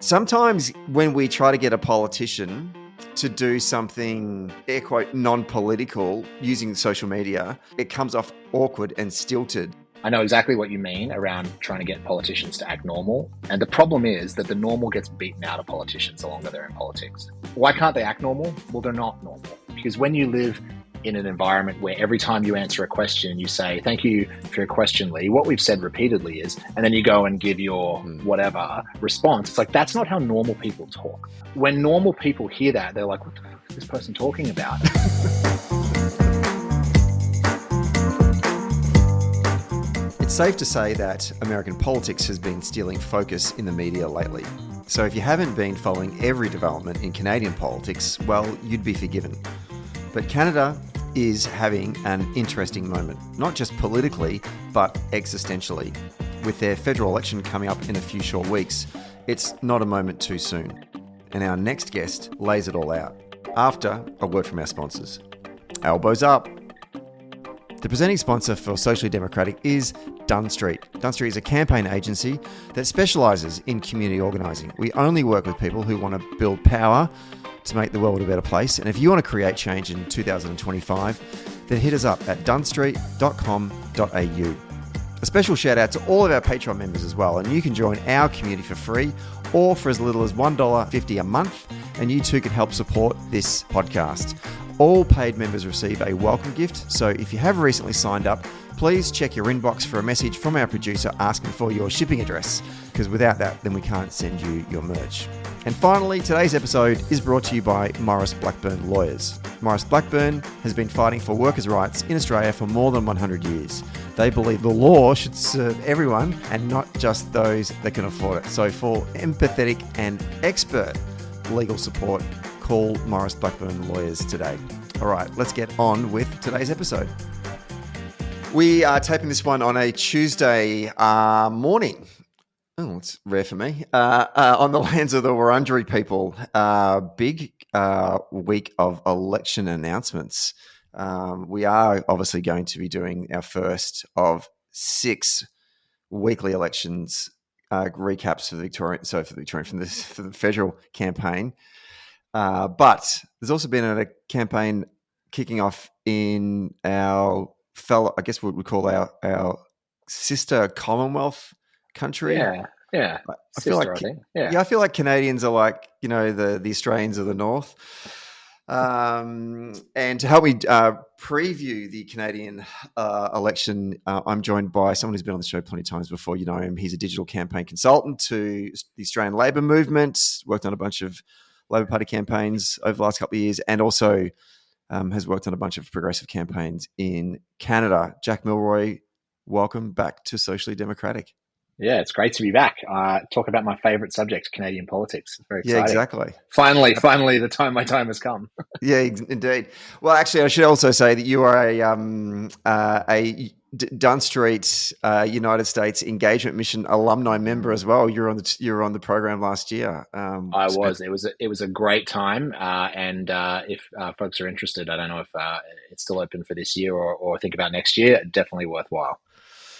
Sometimes when we try to get a politician to do something, air quote, non-political using social media, it comes off awkward and stilted. I know exactly what you mean around trying to get politicians to act normal. And the problem is that the normal gets beaten out of politicians the longer they're in politics. Why can't they act normal? Well, they're not normal. Because when you live in an environment where every time you answer a question, you say, thank you for your question, Lee, what we've said repeatedly is, and then you go and give your whatever response. It's like, that's not how normal people talk. When normal people hear that, they're like, what the fuck is this person talking about? It's safe to say that American politics has been stealing focus in the media lately. So if you haven't been following every development in Canadian politics, well, you'd be forgiven. But Canada is having an interesting moment, not just politically, but existentially. With their federal election coming up in a few short weeks, it's not a moment too soon. And our next guest lays it all out, after a word from our sponsors. Elbows up. The presenting sponsor for Socially Democratic is Dunn Street. Dunn Street is a campaign agency that specialises in community organising. We only work with people who want to build power to make the world a better place. And if you want to create change in 2025, then hit us up at dunnstreet.com.au. A special shout out to all of our Patreon members as well. And you can join our community for free or for as little as $1.50 a month. And you too can help support this podcast. All paid members receive a welcome gift. So if you have recently signed up, please check your inbox for a message from our producer asking for your shipping address, because without that, then we can't send you your merch. And finally, today's episode is brought to you by Maurice Blackburn Lawyers. Maurice Blackburn has been fighting for workers' rights in Australia for more than 100 years. They believe the law should serve everyone and not just those that can afford it. So for empathetic and expert legal support, call Maurice Blackburn Lawyers today. All right, let's get on with today's episode. We are taping this one on a Tuesday morning. Oh, it's rare for me. On the lands of the Wurundjeri people. Big week of election announcements. We are obviously going to be doing our first of 6 weekly elections recaps for the Victorian, for the federal campaign. But there's also been a campaign kicking off in our fellow, I guess what we call our sister Commonwealth country. Yeah. I feel Sister, like, I think. Yeah. I feel like Canadians are like, the Australians of the North. And to help me preview the Canadian election, I'm joined by someone who's been on the show plenty of times before. You know him. He's a digital campaign consultant to the Australian Labor movement, worked on a bunch of Labor Party campaigns over the last couple of years, and also has worked on a bunch of progressive campaigns in Canada. Jack Milroy, welcome back to Socially Democratic. Yeah, it's great to be back. Talk about my favourite subject, Canadian politics. It's very exciting. Yeah, exactly. Finally, my time has come. Yeah, indeed. Well, actually, I should also say that you are a Dunn Street United States Engagement Mission alumni member as well. You were on the program last year. I was. It was a great time. And if folks are interested, I don't know if it's still open for this year or think about next year. Definitely worthwhile.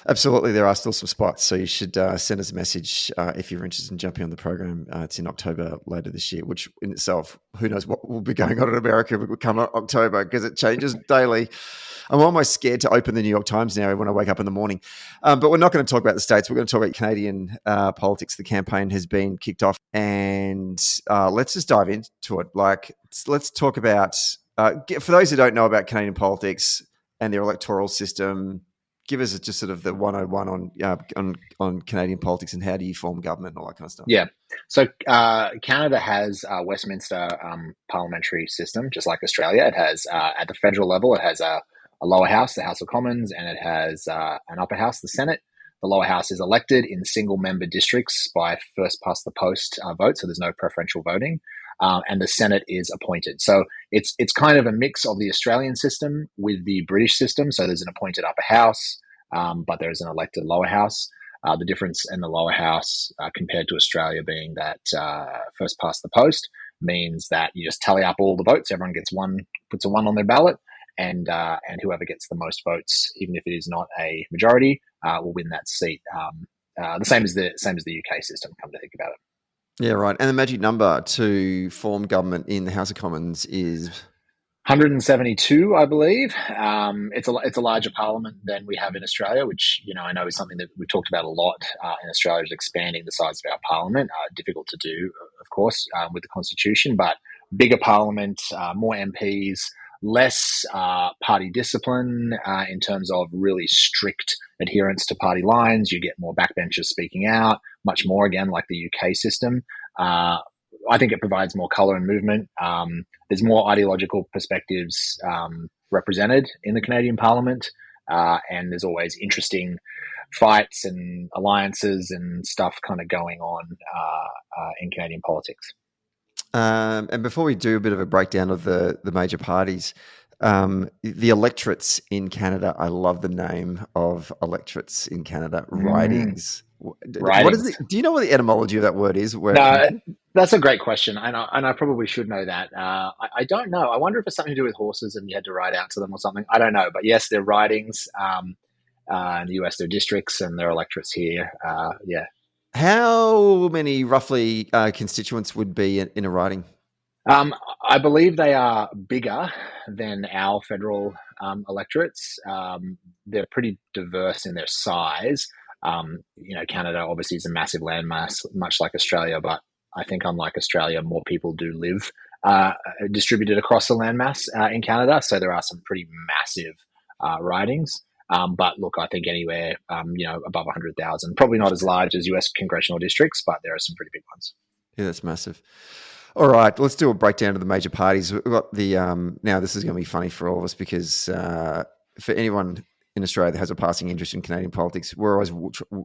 Absolutely, there are still some spots, so you should send us a message if you're interested in jumping on the program. It's in October later this year, which in itself, who knows what will be going on in America come October, because it changes daily. I'm almost scared to open the New York Times now when I wake up in the morning. But we're not going to talk about the States. We're going to talk about Canadian politics. The campaign has been kicked off, and let's just dive into it. Let's talk about, for those who don't know about Canadian politics and their electoral system, give us just sort of the 101 on Canadian politics and how do you form government and all that kind of stuff. Yeah. So Canada has a Westminster parliamentary system, just like Australia. It has, at the federal level, it has a lower house, the House of Commons, and it has an upper house, the Senate. The lower house is elected in single-member districts by first-past-the-post vote, so there's no preferential voting. And the Senate is appointed. So it's kind of a mix of the Australian system with the British system. So there's an appointed upper house, but there is an elected lower house. The difference in the lower house compared to Australia being that first past the post means that you just tally up all the votes. Everyone gets puts a 1 on their ballot, and whoever gets the most votes, even if it is not a majority, will win that seat. The same as the UK system. Come to think about it. Yeah, right. And the magic number to form government in the House of Commons is 172, I believe. It's a larger parliament than we have in Australia, which I know is something that we've talked about a lot in Australia, is expanding the size of our parliament. Difficult to do, of course, with the constitution, but bigger parliament, more MPs, less party discipline in terms of really strict adherence to party lines. You get more backbenchers speaking out, much more again like the UK system. I think it provides more colour and movement. There's more ideological perspectives represented in the Canadian Parliament, and there's always interesting fights and alliances and stuff kind of going on in Canadian politics. And before we do a bit of a breakdown of the major parties, the electorates in Canada, I love the name of electorates in Canada, ridings. What is Writings. it? Do you know what the etymology of that word is, where it comes No, from? that's a great question, and I probably should know that. I don't know. I wonder if it's something to do with horses and you had to ride out to them or something. I don't know, but yes, they're ridings. In the US, they're districts, and they're electorates here. Yeah. How many roughly constituents would be in a riding? I believe they are bigger than our federal electorates. They're pretty diverse in their size. Canada obviously is a massive landmass, much like Australia, but I think unlike Australia, more people do live distributed across the landmass in Canada. So there are some pretty massive ridings. But look, I think anywhere, above 100,000, probably not as large as US congressional districts, but there are some pretty big ones. Yeah, that's massive. All right, let's do a breakdown of the major parties. We've got the now. This is going to be funny for all of us because for anyone in Australia that has a passing interest in Canadian politics, we're always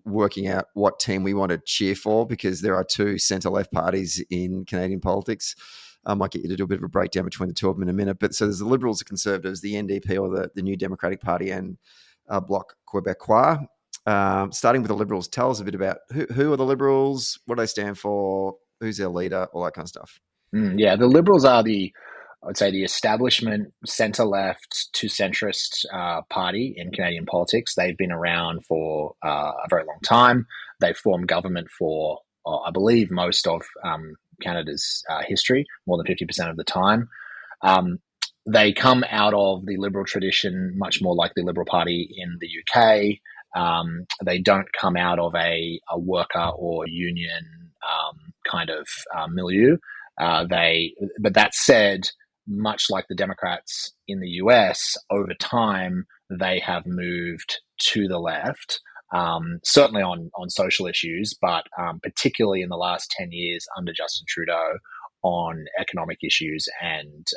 working out what team we want to cheer for because there are two centre-left parties in Canadian politics. I might get you to do a bit of a breakdown between the two of them in a minute. But so there's the Liberals, the Conservatives, the NDP or the New Democratic Party, and Bloc Québécois. Starting with the Liberals, tell us a bit about who are the Liberals, what do they stand for, who's their leader, all that kind of stuff. Yeah, the Liberals are I would say, the establishment centre-left to centrist party in Canadian politics. They've been around for a very long time. They've formed government for, I believe, most of Canada's history, more than 50% of the time. They come out of the Liberal tradition, much more like the Liberal Party in the UK. They don't come out of a worker or union kind of milieu. But that said, much like the Democrats in the US, over time they have moved to the left, certainly on social issues, but particularly in the last 10 years under Justin Trudeau on economic issues and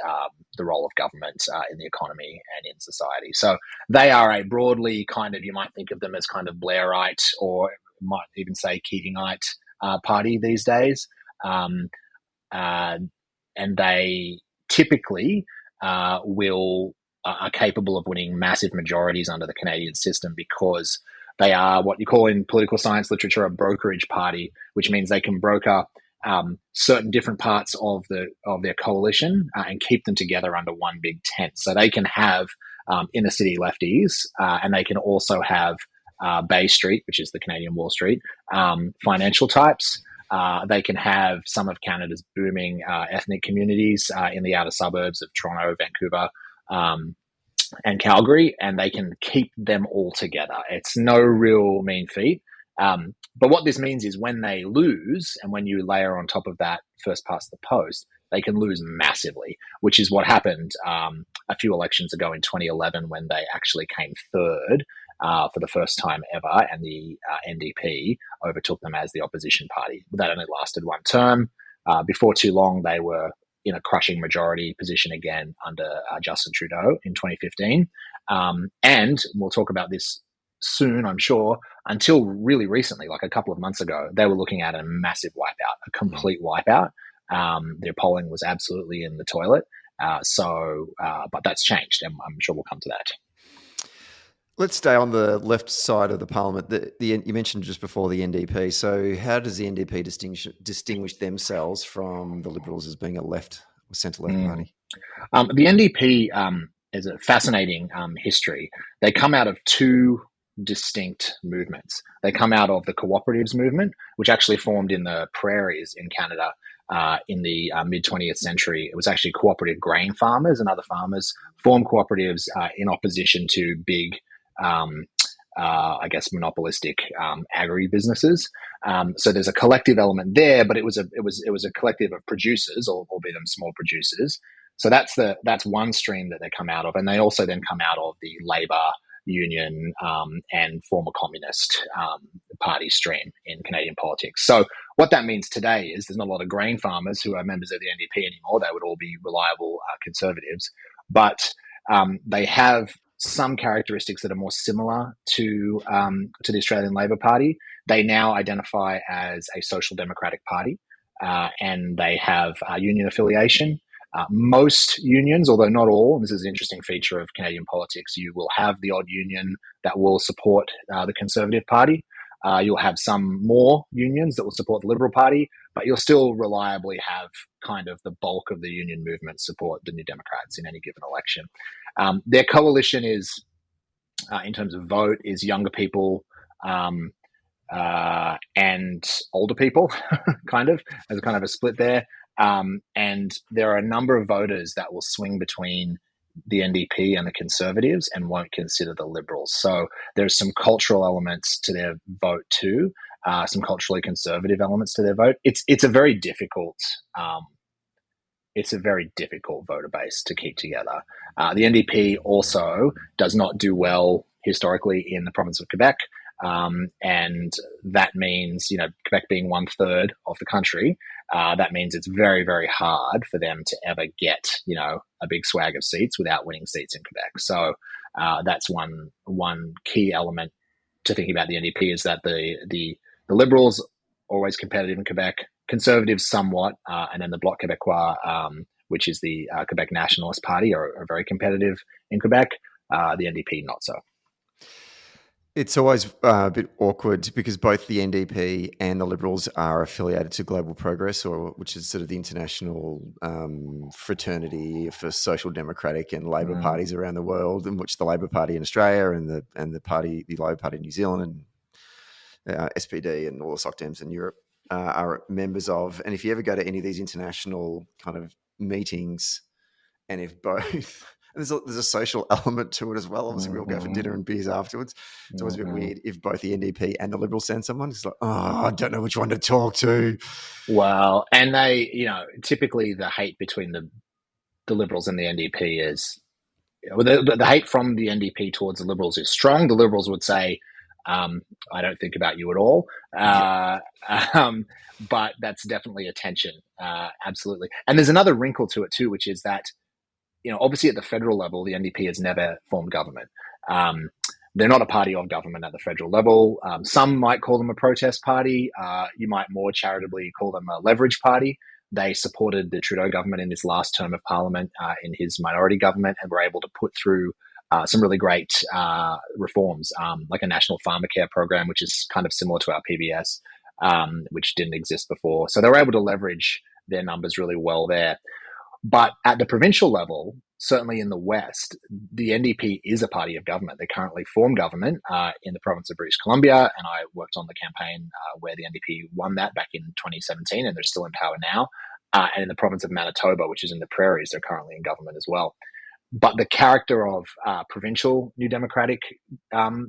the role of government in the economy and in society. So they are a broadly kind of, you might think of them as kind of Blairite or might even say Keatingite party these days. And they typically are capable of winning massive majorities under the Canadian system because they are what you call in political science literature a brokerage party, which means they can broker certain different parts of their coalition and keep them together under one big tent. So they can have inner city lefties, and they can also have Bay Street, which is the Canadian Wall Street, financial types. They can have some of Canada's booming ethnic communities in the outer suburbs of Toronto, Vancouver, and Calgary, and they can keep them all together. It's no real mean feat. But what this means is when they lose, and when you layer on top of that first past the post, they can lose massively, which is what happened a few elections ago in 2011 when they actually came third for the first time ever, and the NDP overtook them as the opposition party. That only lasted one term. Before too long, they were in a crushing majority position again under Justin Trudeau in 2015. And we'll talk about this soon, I'm sure. Until really recently, like a couple of months ago, they were looking at a massive wipeout, a complete wipeout. Their polling was absolutely in the toilet. But that's changed, and I'm sure we'll come to that. Let's stay on the left side of the parliament. You mentioned just before the NDP. So how does the NDP distinguish themselves from the Liberals as being a left or centre-left party? The NDP is a fascinating history. They come out of two distinct movements. They come out of the cooperatives movement, which actually formed in the prairies in Canada in the mid 20th century. It was actually cooperative grain farmers and other farmers formed cooperatives in opposition to big, I guess, monopolistic agribusinesses. So there's a collective element there, but it was a collective of producers, albeit them small producers. So that's one stream that they come out of, and they also then come out of the Labor Union and former Communist Party stream in Canadian politics. So what that means today is there's not a lot of grain farmers who are members of the NDP anymore. They would all be reliable Conservatives, but they have some characteristics that are more similar to the Australian Labor Party. They now identify as a social democratic party, and they have union affiliation. Most unions, although not all, and this is an interesting feature of Canadian politics, you will have the odd union that will support the Conservative Party. You'll have some more unions that will support the Liberal Party, but you'll still reliably have kind of the bulk of the union movement support the New Democrats in any given election. Their coalition is, in terms of vote, is younger people and older people, kind of. There's kind of a split there. And there are a number of voters that will swing between the NDP and the Conservatives and won't consider the Liberals. So there's some cultural elements to their vote too, some culturally conservative elements to their vote. It's a very difficult voter base to keep together. The NDP also does not do well historically in the province of Quebec. And that means, Quebec being 1/3 of the country, that means it's very, very hard for them to ever get, a big swag of seats without winning seats in Quebec. So that's one key element to thinking about the NDP, is that the Liberals always competitive in Quebec, Conservatives somewhat, and then the Bloc Québécois, which is the Quebec Nationalist Party, are very competitive in Quebec. The NDP not so. It's always a bit awkward because both the NDP and the Liberals are affiliated to Global Progress, which is sort of the international fraternity for social democratic and Labor parties around the world, in which the Labor Party in Australia and the Labor Party in New Zealand and SPD and all the SocDems in Europe are members of. And if you ever go to any of these international kind of meetings, and if both there's a social element to it as well. Obviously, we all go for dinner and beers afterwards. It's always a bit weird if both the NDP and the Liberals send someone. It's like, I don't know which one to talk to. Well, and they, typically the hate between the Liberals and the NDP is, the hate from the NDP towards the Liberals is strong. The Liberals would say, I don't think about you at all. But that's definitely a tension. Absolutely. And there's another wrinkle to it too, which is that, obviously at the federal level, the NDP has never formed government. They're not a party of government at the federal level. Some might call them a protest party. You might more charitably call them a leverage party. They supported the Trudeau government in this last term of parliament in his minority government, and were able to put through some really great reforms, like a national pharmacare program, which is kind of similar to our PBS, which didn't exist before. So they were able to leverage their numbers really well there. But at the provincial level, certainly in the West, the NDP is a party of government. They currently form government in the province of British Columbia, and I worked on the campaign where the NDP won that back in 2017, and they're still in power now. And in the province of Manitoba, which is in the prairies, they're currently in government as well. But the character of provincial New Democratic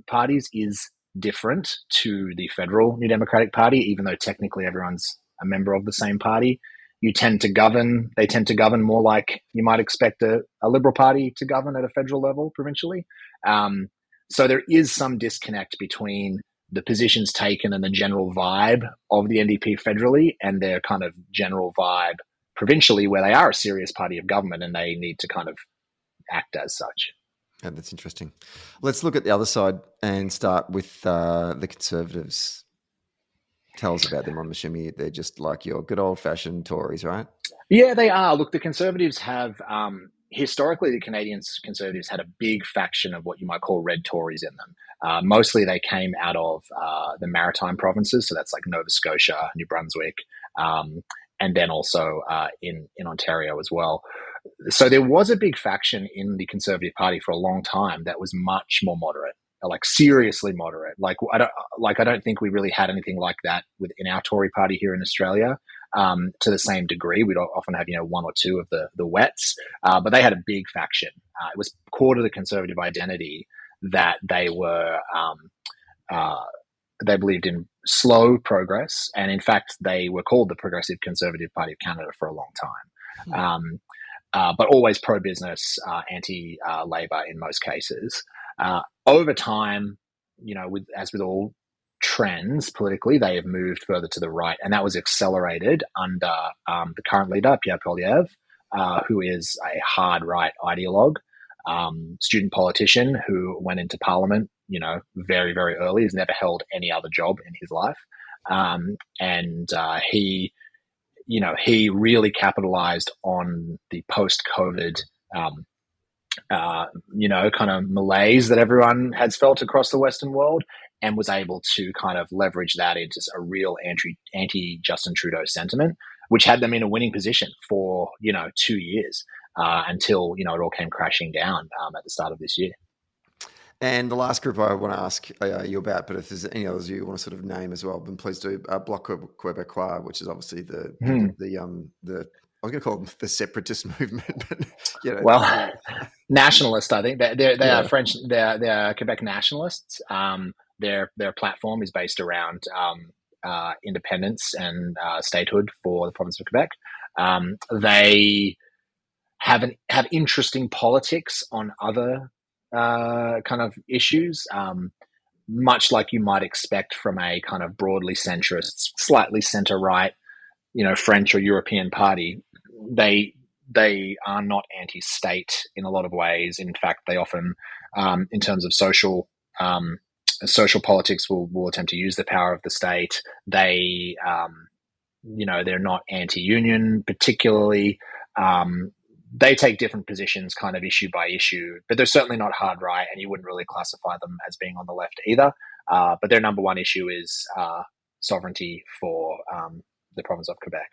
parties is different to the federal New Democratic Party, even though technically everyone's a member of the same party. They tend to govern more like you might expect a Liberal Party to govern at a federal level provincially. So there is some disconnect between the positions taken and the general vibe of the NDP federally and their kind of general vibe provincially, where they are a serious party of government and they need to kind of act as such. Yeah, that's interesting. Let's look at the other side and start with the Conservatives. Tell us about them. I'm assuming they're just like your good old-fashioned Tories, right? Yeah, they are. Look, the Conservatives have, historically, the Canadian Conservatives had a big faction of what you might call red Tories in them. Mostly they came out of the maritime provinces, so that's like Nova Scotia, New Brunswick, and then also in Ontario as well. So there was a big faction in the Conservative Party for a long time that was much more moderate. like seriously moderate. I don't think we really had anything like that within our Tory party here in Australia. To the same degree, we'd often have one or two of the wets, but they had a big faction. It was core to the Conservative identity that they were they believed in slow progress, and in fact, they were called the Progressive Conservative Party of Canada for a long time. But always pro-business, anti-labor in most cases. Over time, as with all trends politically, they have moved further to the right, and that was accelerated under the current leader, Pierre Poilievre, who is a hard right ideologue, student politician who went into parliament, very, very early, has never held any other job in his life. And he really capitalized on the post-COVID, kind of malaise that everyone has felt across the Western world, and was able to kind of leverage that into a real anti-Justin Trudeau sentiment, which had them in a winning position for, 2 years until, it all came crashing down at the start of this year. And the last group I want to ask you about, but if there's any others you want to sort of name as well, then please do. Bloc Québécois, which is obviously the I was going to call them the separatist movement, but nationalist. I think they are French. They're Quebec nationalists. Their platform is based around independence and statehood for the province of Quebec. They have interesting politics on other kind of issues, much like you might expect from a kind of broadly centrist, slightly centre-right, French or European party. They are not anti-state in a lot of ways. In fact, they often, in terms of social politics, will attempt to use the power of the state. They, they're not anti-union particularly. They take different positions kind of issue by issue, but they're certainly not hard right, and you wouldn't really classify them as being on the left either. But their number one issue is sovereignty for the province of Quebec.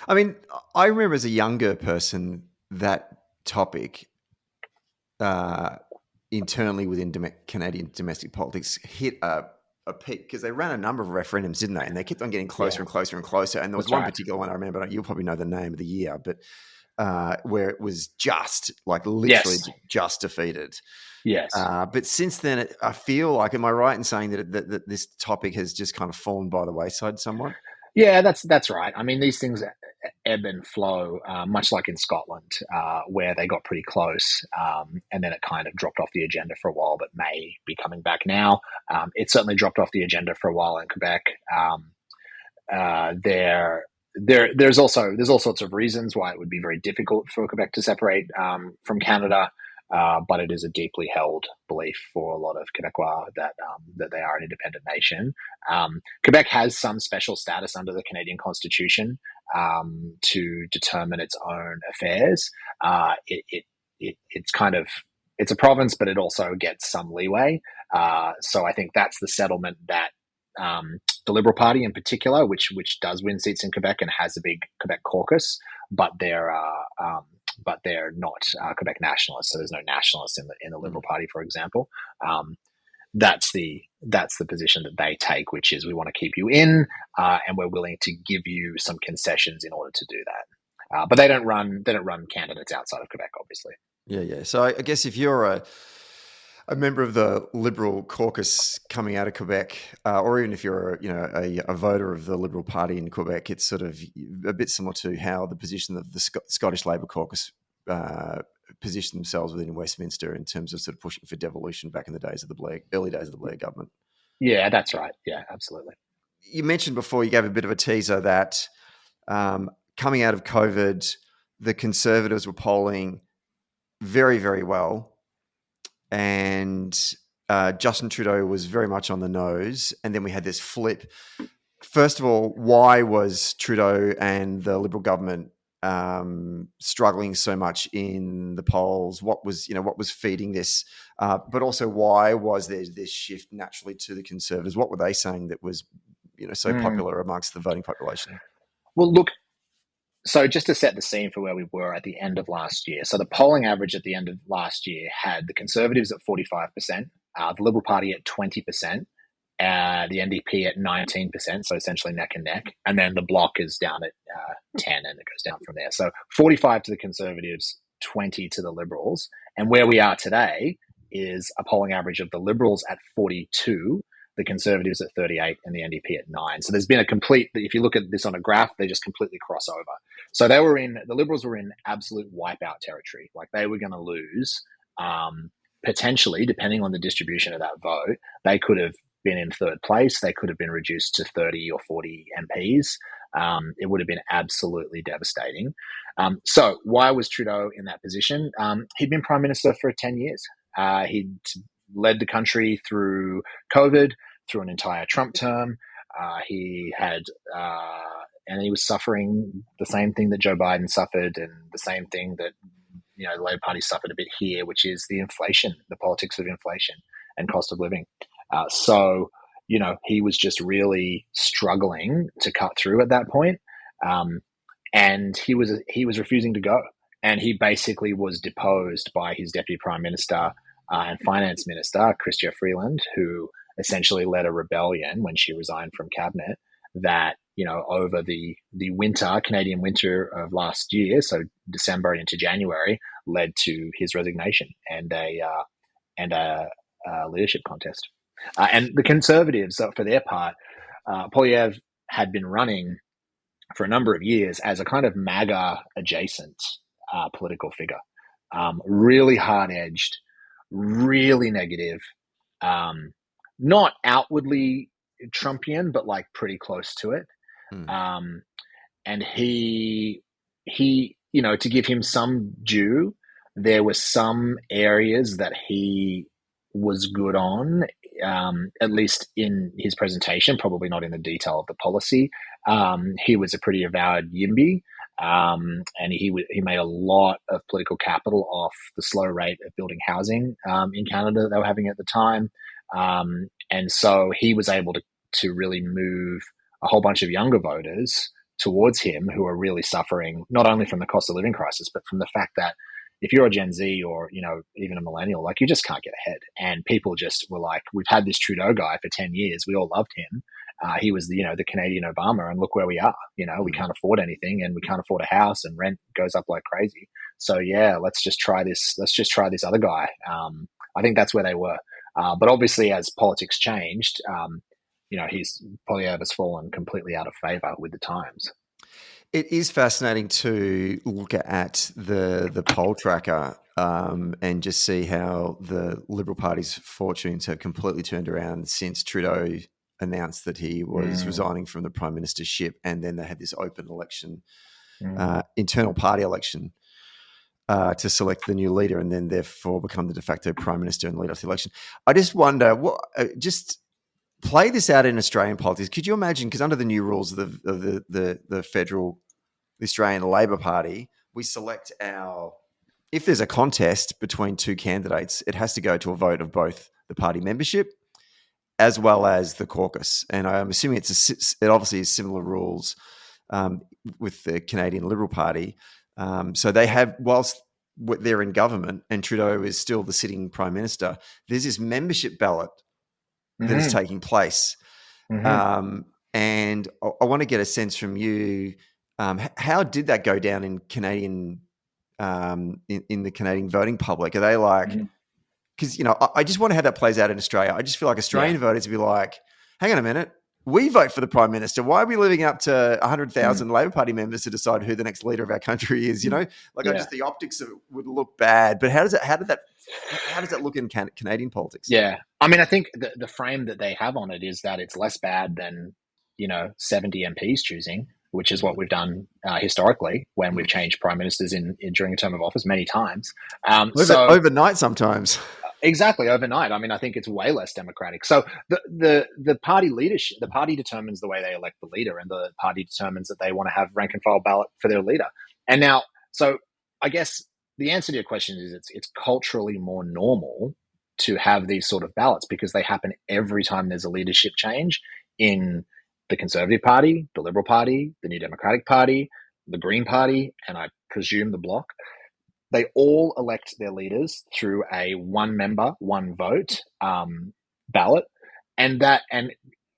I mean, I remember as a younger person that topic internally within Canadian domestic politics hit a peak because they ran a number of referendums, didn't they? And they kept on getting closer and closer and closer. And there was one particular one I remember, you'll probably know the name of the year, but where it was just like literally just defeated. Yes. But since then, I feel like, am I right in saying that this topic has just kind of fallen by the wayside somewhat? Yeah, that's right. I mean, these things ebb and flow, much like in Scotland, where they got pretty close, and then it kind of dropped off the agenda for a while, but may be coming back now. It certainly dropped off the agenda for a while in Quebec. There's all sorts of reasons why it would be very difficult for Quebec to separate from Canada. But it is a deeply held belief for a lot of Quebecois that they are an independent nation. Quebec has some special status under the Canadian Constitution to determine its own affairs. It's a province, but it also gets some leeway. So I think that's the settlement that the Liberal Party in particular, which does win seats in Quebec and has a big Quebec caucus, but they're not Quebec nationalists. So there's no nationalists in the Liberal Party, for example. That's the position that they take, which is we want to keep you in, and we're willing to give you some concessions in order to do that. But they don't run candidates outside of Quebec, obviously. Yeah. So I guess if you're a member of the Liberal caucus coming out of Quebec, or even if you're a voter of the Liberal Party in Quebec, it's sort of a bit similar to how the position of the Scottish Labour caucus positioned themselves within Westminster in terms of sort of pushing for devolution back in the early days of the Blair government. Yeah, that's right. Yeah, absolutely. You mentioned before, you gave a bit of a teaser that coming out of COVID, the Conservatives were polling very, very well. And Justin Trudeau was very much on the nose. And then we had this flip. First of all, why was Trudeau and the Liberal government struggling so much in the polls? What was feeding this? But also, why was there this shift naturally to the Conservatives? What were they saying that was so popular amongst the voting population? Well, look, so just to set the scene for where we were at the end of last year. So the polling average at the end of last year had the Conservatives at 45%, the Liberal Party at 20%, the NDP at 19%, so essentially neck and neck, and then the Bloc is down at 10, and it goes down from there. So 45 to the Conservatives, 20 to the Liberals, and where we are today is a polling average of the Liberals at 42, the Conservatives at 38, and the NDP at 9. So there's been a complete, if you look at this on a graph, they just completely cross over. So the Liberals were in absolute wipeout territory. Like, they were going to lose, potentially, depending on the distribution of that vote, they could have been in third place. They could have been reduced to 30 or 40 MPs. It would have been absolutely devastating. So why was Trudeau in that position? He'd been Prime Minister for 10 years. He'd led the country through COVID, through an entire Trump term. He was suffering the same thing that Joe Biden suffered, and the same thing that the Labor Party suffered a bit here, which is the inflation, the politics of inflation and cost of living. So he was just really struggling to cut through at that point, and he was refusing to go. And he basically was deposed by his deputy prime minister and finance minister, Chrystia Freeland, who essentially led a rebellion when she resigned from cabinet that, over the Canadian winter of last year, so December into January, led to his resignation and a leadership contest. And the Conservatives, for their part, Poilievre had been running for a number of years as a kind of MAGA adjacent political figure, really hard-edged, really negative, not outwardly Trumpian, but like pretty close to it. And he, to give him some due, there were some areas that he was good on, at least in his presentation, probably not in the detail of the policy. He was a pretty avowed YIMBY, and he made a lot of political capital off the slow rate of building housing in Canada that they were having at the time. And so he was able to really move a whole bunch of younger voters towards him who are really suffering not only from the cost of living crisis, but from the fact that if you're a Gen Z or, even a millennial, like, you just can't get ahead. And people just were like, we've had this Trudeau guy for 10 years. We all loved him. He was the Canadian Obama, and look where we are. We can't afford anything, and we can't afford a house, and rent goes up like crazy. So yeah, let's just try this. Let's just try this other guy. I think that's where they were. But obviously, as politics changed, Poilievre has fallen completely out of favor with the times. It is fascinating to look at the poll tracker and just see how the Liberal Party's fortunes have completely turned around since Trudeau announced that he was resigning from the Prime Ministership, and then they had this open election, internal party election to select the new leader, and then therefore become the de facto Prime Minister and lead off the election. I just wonder, just play this out in Australian politics. Could you imagine, because under the new rules of the federal, the Australian Labor Party, we select if there's a contest between two candidates, it has to go to a vote of both the party membership as well as the caucus. And I'm assuming it obviously is similar rules with the Canadian Liberal Party. So they have, whilst they're in government and Trudeau is still the sitting Prime Minister, there's this membership ballot that is taking place. And I want to get a sense from you, how did that go down in Canadian, in the Canadian voting public? Are they like, because, I just wonder how that plays out in Australia. I just feel like Australian voters would be like, hang on a minute, we vote for the Prime Minister. Why are we living up to 100,000 Labor Party members to decide who the next leader of our country is? Just the optics of it would look bad. But how does that look in Canadian politics? Yeah. I mean, I think the frame that they have on it is that it's less bad than, 70 MPs choosing, which is what we've done historically when we've changed prime ministers during a term of office many times. Overnight sometimes. Exactly, overnight. I mean, I think it's way less democratic. So the party leadership, the party determines the way they elect the leader, and the party determines that they want to have rank and file ballot for their leader. And now, so I guess the answer to your question is it's culturally more normal to have these sort of ballots because they happen every time there's a leadership change in the Conservative Party, the Liberal Party, the New Democratic Party, the Green Party, and I presume the Bloc. they all elect their leaders through a one member, one vote ballot, and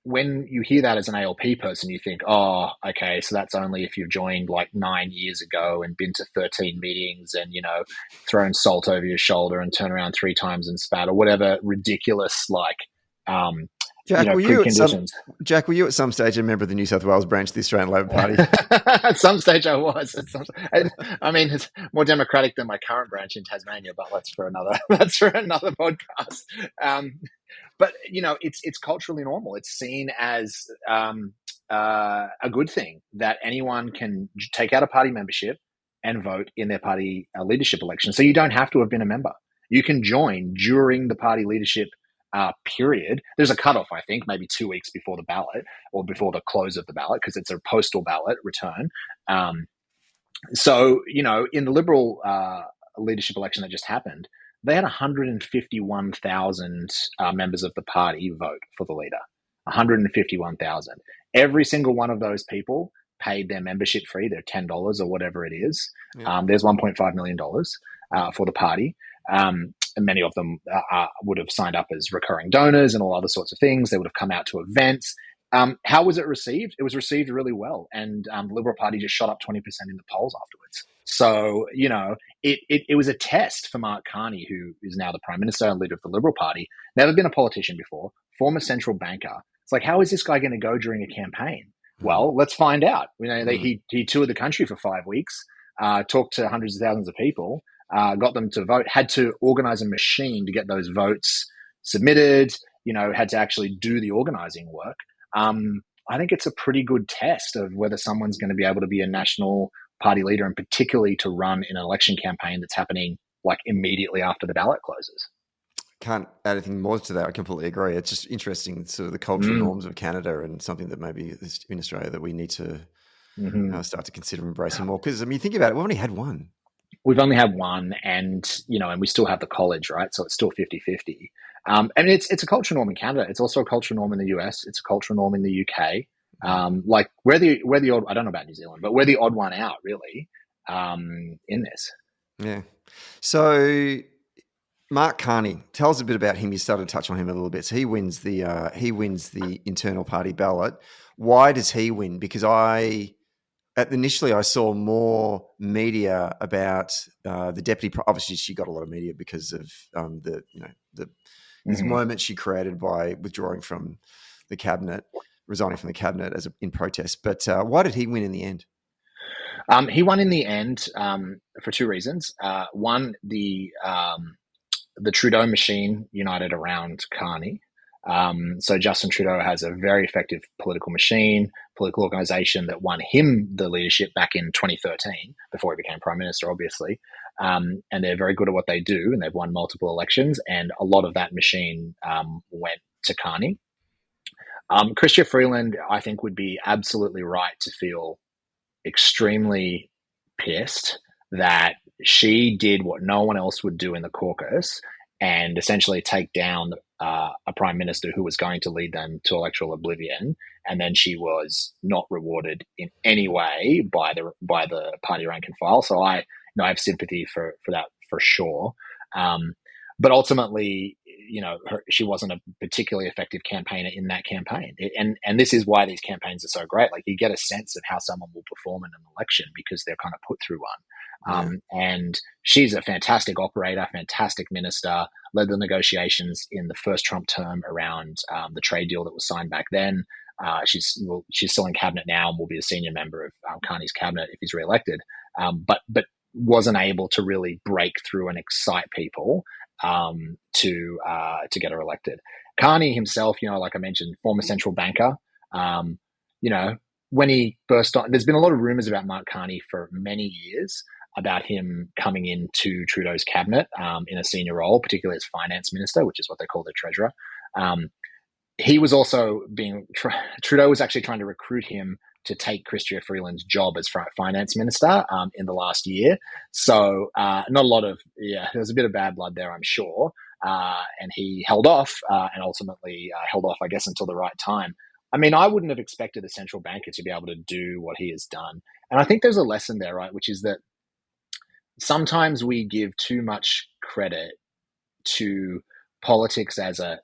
when you hear that as an ALP person, you think, oh, okay, so that's only if you've joined like 9 years ago and been to 13 meetings and, thrown salt over your shoulder and turned around 3 times and spat or whatever ridiculous, Jack, preconditions. Jack, were you at some stage a member of the New South Wales branch of the Australian Labor Party? At some stage I was. I mean, it's more democratic than my current branch in Tasmania, but that's for another podcast. But it's culturally normal. It's seen as a good thing that anyone can take out a party membership and vote in their party leadership election. So you don't have to have been a member. You can join during the party leadership period. There's a cutoff, I think, maybe 2 weeks before the ballot or before the close of the ballot, because it's a postal ballot return. So in the Liberal leadership election that just happened, they had 151,000 members of the party vote for the leader. 151,000. Every single one of those people paid their membership fee, their $10 or whatever it is. Yeah. There's $1.5 million for the party. And many of them would have signed up as recurring donors and all other sorts of things. They would have come out to events. How was it received? It was received really well. And the Liberal Party just shot up 20% in the polls afterwards. So, it was a test for Mark Carney, who is now the Prime Minister and leader of the Liberal Party. Never been a politician before, former central banker. It's like, how is this guy going to go during a campaign? Well, let's find out. He toured the country for 5 weeks, talked to hundreds of thousands of people, got them to vote, had to organize a machine to get those votes submitted, had to actually do the organizing work. I think it's a pretty good test of whether someone's going to be able to be a national party leader, and particularly to run in an election campaign that's happening like immediately after the ballot closes. Can't add anything more to that. I completely agree. It's just interesting, sort of the cultural norms of Canada, and something that maybe in Australia that we need to start to consider embracing more. Because think about it, we've only had one. We've only had one, and and we still have the college, right? So it's still 50-50. It's a cultural norm in Canada. It's also a cultural norm in the US. It's a cultural norm in the UK. We're the odd. I don't know about New Zealand, but we're the odd one out, really, in this. Yeah. So Mark Carney, tell us a bit about him. You started to touch on him a little bit. So he wins the internal party ballot. Why does he win? Because initially I saw more media about the deputy. Obviously, she got a lot of media because of this moment she created by withdrawing from the cabinet, resigning from the cabinet in protest. But why did he win in the end? He won in the end for two reasons. One, the Trudeau machine united around Carney. So Justin Trudeau has a very effective political machine, political organization that won him the leadership back in 2013, before he became Prime Minister, obviously. And they're very good at what they do, and they've won multiple elections, and a lot of that machine went to Carney. Chrystia Freeland, I think, would be absolutely right to feel extremely pissed that she did what no one else would do in the caucus, and essentially take down a prime minister who was going to lead them to electoral oblivion, and then she was not rewarded in any way by the party rank and file. So I have sympathy for that for sure. But ultimately, she wasn't a particularly effective campaigner in that campaign. And this is why these campaigns are so great. Like, you get a sense of how someone will perform in an election because they're kind of put through one. And she's a fantastic operator, fantastic minister, led the negotiations in the first Trump term around the trade deal that was signed back then. She's still in cabinet now and will be a senior member of Carney's cabinet if he's reelected. But wasn't able to really break through and excite people to get her elected. Carney himself, like I mentioned, former central banker. When he burst on, there's been a lot of rumors about Mark Carney for many years about him coming into Trudeau's cabinet in a senior role, particularly as finance minister, which is what they call the treasurer. He was also Trudeau was actually trying to recruit him to take Chrystia Freeland's job as finance minister in the last year. So not a lot of, there was a bit of bad blood there, I'm sure. And he held off and ultimately held off, I guess, until the right time. I mean, I wouldn't have expected a central banker to be able to do what he has done. And I think there's a lesson there, right, which is that sometimes we give too much credit to politics as a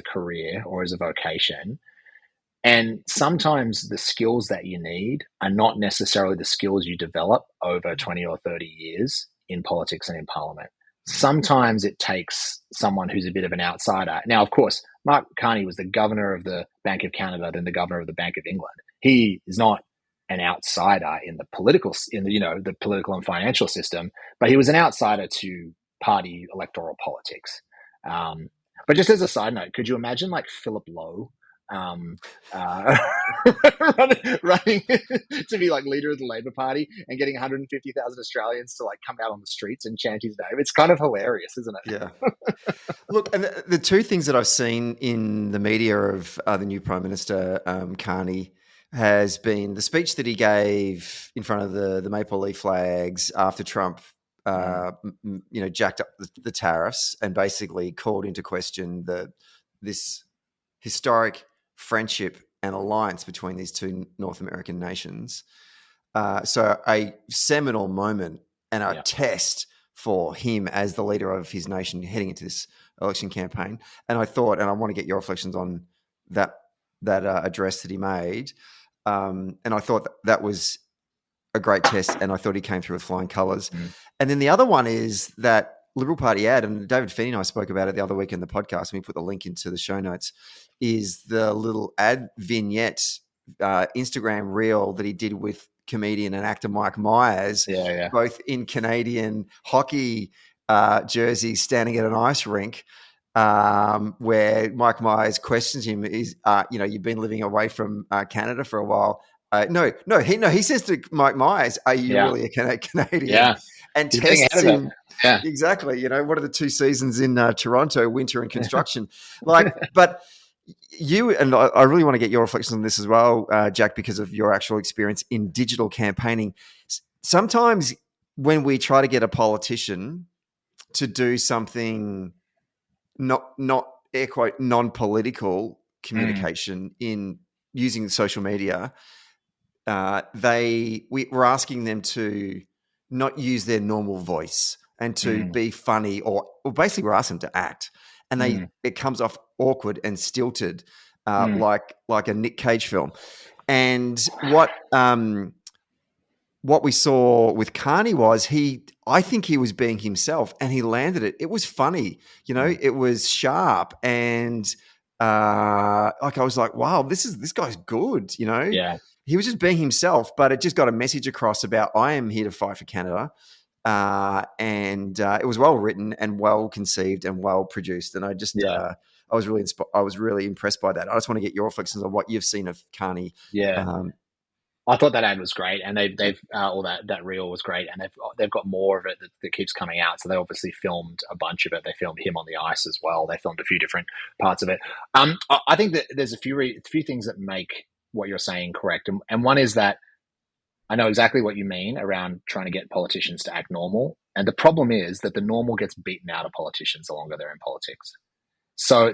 career or as a vocation. And sometimes the skills that you need are not necessarily the skills you develop over 20 or 30 years in politics and in parliament. Sometimes it takes someone who's a bit of an outsider. Now, of course, Mark Carney was the governor of the Bank of Canada, then the governor of the Bank of England. He is not an outsider in the political, in the, the political and financial system, but he was an outsider to party electoral politics. But just as a side note, could you imagine like Philip Lowe um, uh, running to be like leader of the Labor Party and getting 150,000 Australians to like come out on the streets and chant his name? It's kind of hilarious, isn't it? Yeah. Look, and the two things that I've seen in the media of the new Prime Minister, Carney, has been the speech that he gave in front of the Maple Leaf flags after Trump, jacked up the tariffs and basically called into question this historic friendship and alliance between these two North American nations. So a seminal moment and a test for him as the leader of his nation heading into this election campaign. And I thought, and I want to get your reflections on that address that he made. And I thought that was a great test, and I thought he came through with flying colours. And then the other one is that Liberal Party ad, and David Feeney and I spoke about it the other week in the podcast, and we put the link into the show notes, is the little ad vignette Instagram reel that he did with comedian and actor Mike Myers, both in Canadian hockey jerseys standing at an ice rink, where Mike Myers questions him, you've been living away from Canada for a while. He says to Mike Myers, are you really a Canadian? Yeah. And tests him. Yeah, exactly. What are the 2 seasons in Toronto, winter and construction? But you, and I really want to get your reflections on this as well, Jack, because of your actual experience in digital campaigning. Sometimes when we try to get a politician to do something not air quote non-political communication in using social media, we're asking them to not use their normal voice and to be funny, or basically we're asking them to act, and it comes off awkward and stilted, like a Nick Cage film. And what we saw with Carney was I think he was being himself, and he landed it. It was funny, it was sharp, and I was like, wow, this guy's good, Yeah. He was just being himself, but it just got a message across about, I am here to fight for Canada. And it was well written and well conceived and well produced. And I just, I was really impressed by that. I just want to get your reflections on what you've seen of Carney. Yeah. I thought that ad was great, and they've all that reel was great, and they've got more of it that keeps coming out. So they obviously filmed a bunch of it. They filmed him on the ice as well. They filmed a few different parts of it. I think that there's a few things that make what you're saying correct, and one is that I know exactly what you mean around trying to get politicians to act normal, and the problem is that the normal gets beaten out of politicians the longer they're in politics. So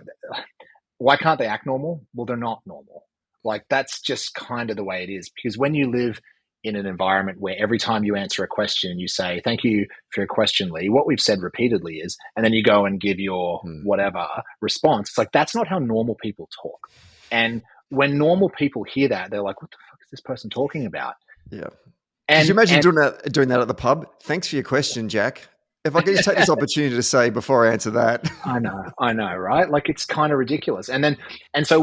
why can't they act normal? Well, they're not normal. Like, that's just kind of the way it is, because when you live in an environment where every time you answer a question, you say, thank you for your question, Lee, what we've said repeatedly is, and then you go and give your whatever response. It's like, that's not how normal people talk. And when normal people hear that, they're like, what the fuck is this person talking about? Yeah. Could you imagine doing that at the pub? Thanks for your question, Jack. If I could just take this opportunity to say before I answer that. I know, right? Like, it's kind of ridiculous. So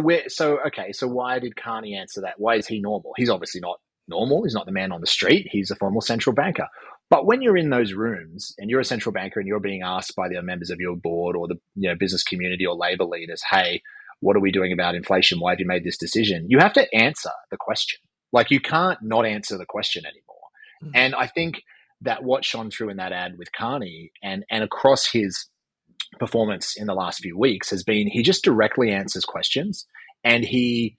why did Carney answer that? Why is he normal? He's obviously not normal. He's not the man on the street. He's a former central banker. But when you're in those rooms and you're a central banker and you're being asked by the members of your board or the business community or labor leaders, hey, what are we doing about inflation? Why have you made this decision? You have to answer the question. Like, you can't not answer the question anymore. And I think that what shone through in that ad with Carney and across his performance in the last few weeks has been, he just directly answers questions, and he's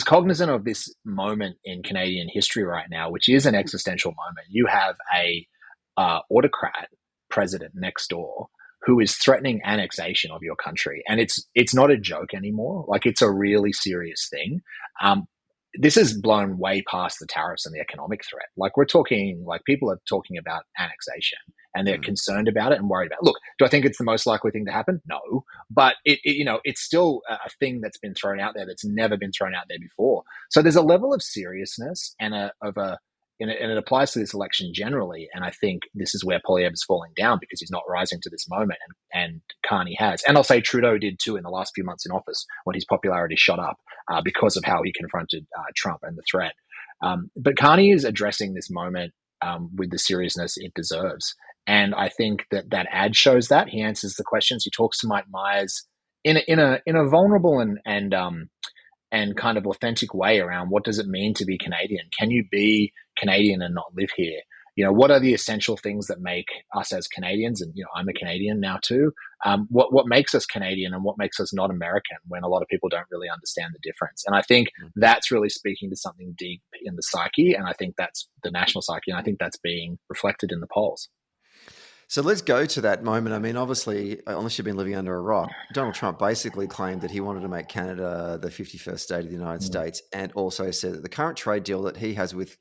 cognizant of this moment in Canadian history right now, which is an existential moment. You have a autocrat president next door who is threatening annexation of your country, and it's not a joke anymore. Like, it's a really serious thing. this is blown way past the tariffs and the economic threat. Like we're talking, like people are talking about annexation and they're concerned about it and worried about it. Look, do I think it's the most likely thing to happen? No, but it's still a thing that's been thrown out there that's never been thrown out there before. So there's a level of seriousness and it applies to this election generally. And I think this is where Poilievre is falling down because he's not rising to this moment, and Carney has. And I'll say Trudeau did too in the last few months in office when his popularity shot up because of how he confronted Trump and the threat. But Carney is addressing this moment with the seriousness it deserves. And I think that ad shows that. He answers the questions. He talks to Mike Myers in a vulnerable and kind of authentic way around what does it mean to be Canadian? Can you be Canadian and not live here? What are the essential things that make us as Canadians? And, I'm a Canadian now too. What makes us Canadian and what makes us not American when a lot of people don't really understand the difference? And I think that's really speaking to something deep in the psyche. And I think that's the national psyche. And I think that's being reflected in the polls. So let's go to that moment. I mean, obviously, unless you've been living under a rock, Donald Trump basically claimed that he wanted to make Canada the 51st state of the United States, and also said that the current trade deal that he has with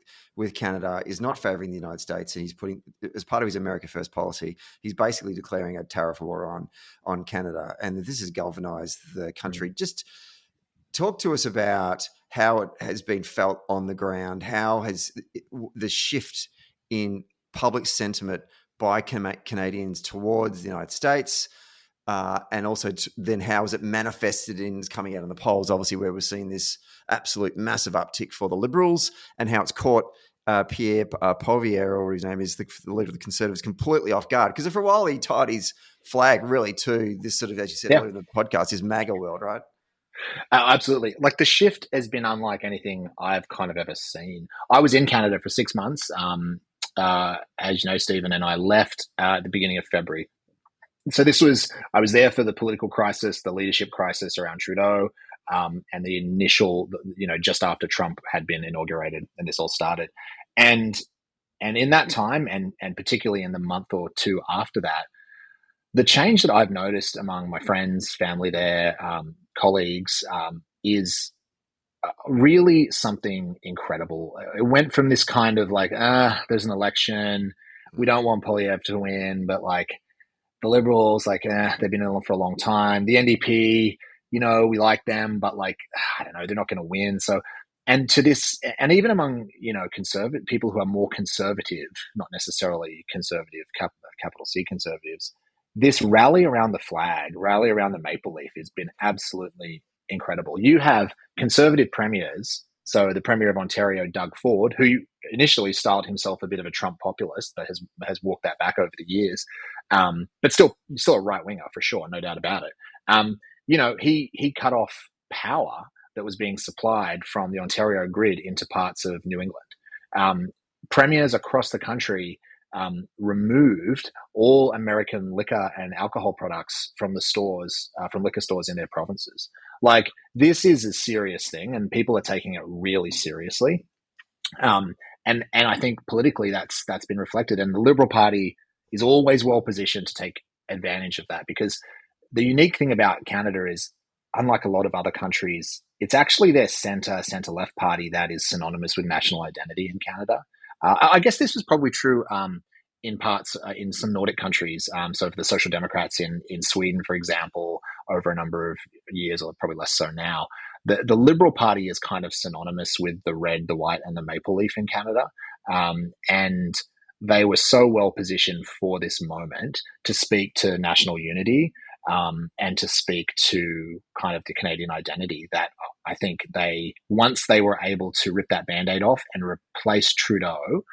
Canada is not favoring the United States, and he's putting, as part of his America First policy, he's basically declaring a tariff war on Canada, and this has galvanized the country. Just talk to us about how it has been felt on the ground. How has the shift in public sentiment by Canadians towards the United States, and also then how is it manifested in coming out in the polls, obviously, where we're seeing this absolute massive uptick for the Liberals, and how it's caught Pierre Poilievre, or his name is, the leader of the Conservatives, completely off guard. Because for a while he tied his flag really to this sort of, as you said earlier in the podcast, this MAGA world, right? Absolutely. Like the shift has been unlike anything I've kind of ever seen. I was in Canada for 6 months. As you know, Stephen, and I left at the beginning of February. So I was there for the political crisis, the leadership crisis around Trudeau, and the initial, just after Trump had been inaugurated and this all started. And in that time, and particularly in the month or two after that, the change that I've noticed among my friends, family there, colleagues, is really something incredible. It went from this kind of like, there's an election, we don't want Poilievre to win, but like the Liberals, like, they've been in for a long time. The NDP, we like them, but like, I don't know, they're not going to win. So, and to this, and even among, conservative people who are more conservative, not necessarily conservative, capital C conservatives, this rally around the flag, rally around the maple leaf has been absolutely incredible. You have conservative premiers, so the Premier of Ontario, Doug Ford, who initially styled himself a bit of a Trump populist, but has walked that back over the years, but still a right winger for sure, no doubt about it. He cut off power that was being supplied from the Ontario grid into parts of New England. Premiers across the country removed all American liquor and alcohol products from the stores, from liquor stores in their provinces. Like, this is a serious thing, and people are taking it really seriously. And I think politically that's been reflected, and the Liberal Party is always well positioned to take advantage of that, because the unique thing about Canada is, unlike a lot of other countries, it's actually their centre-left party that is synonymous with national identity in Canada. I guess this was probably true in parts in some Nordic countries. So for the Social Democrats in Sweden, for example, over a number of years, or probably less so now, the Liberal Party is kind of synonymous with the red, the white, and the maple leaf in Canada. And they were so well positioned for this moment to speak to national unity, and to speak to kind of the Canadian identity, that I think once they were able to rip that Band-Aid off and replace Trudeau,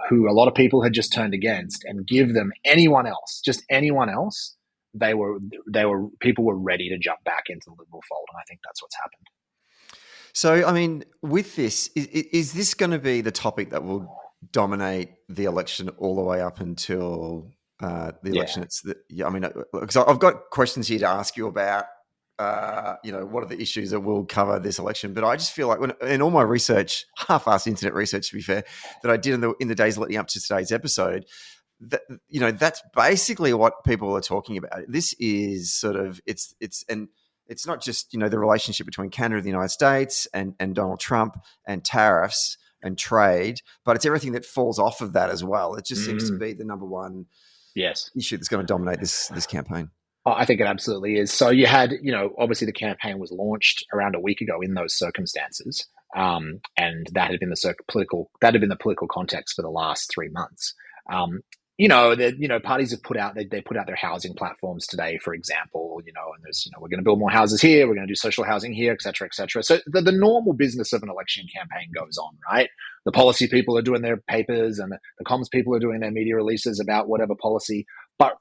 who a lot of people had just turned against, and give them anyone else, people were ready to jump back into the Liberal fold. And I think that's what's happened. So, I mean, with this, is this going to be the topic that will dominate the election all the way up until the election? Because I've got questions here to ask you about, what are the issues that will cover this election? But I just feel like in all my research, half-assed internet research, to be fair, that I did in the days leading up to today's episode, that's basically what people are talking about. This is sort of, it's it's not just, the relationship between Canada and the United States and Donald Trump and tariffs and trade, but it's everything that falls off of that as well. It just seems to be the number one issue that's going to dominate this campaign. Oh, I think it absolutely is. So you had, obviously the campaign was launched around a week ago in those circumstances, and that had been the political context for the last 3 months. Parties have put out they put out their housing platforms today, for example. And there's we're going to build more houses here, we're going to do social housing here, et cetera, et cetera. So the normal business of an election campaign goes on, right? The policy people are doing their papers, and the comms people are doing their media releases about whatever policy.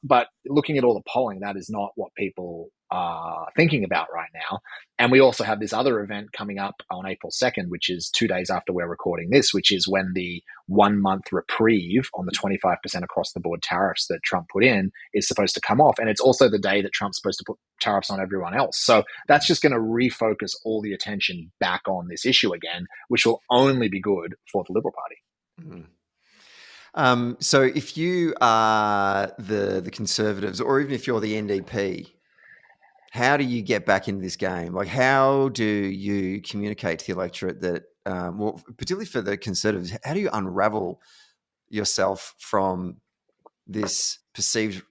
But looking at all the polling, that is not what people are thinking about right now. And we also have this other event coming up on April 2nd, which is 2 days after we're recording this, which is when the 1 month reprieve on the 25% across the board tariffs that Trump put in is supposed to come off. And it's also the day that Trump's supposed to put tariffs on everyone else. So that's just going to refocus all the attention back on this issue again, which will only be good for the Liberal Party. Mm-hmm. So if you are the Conservatives, or even if you're the NDP, how do you get back into this game? Like, how do you communicate to the electorate that, particularly for the Conservatives, how do you unravel yourself from this perceived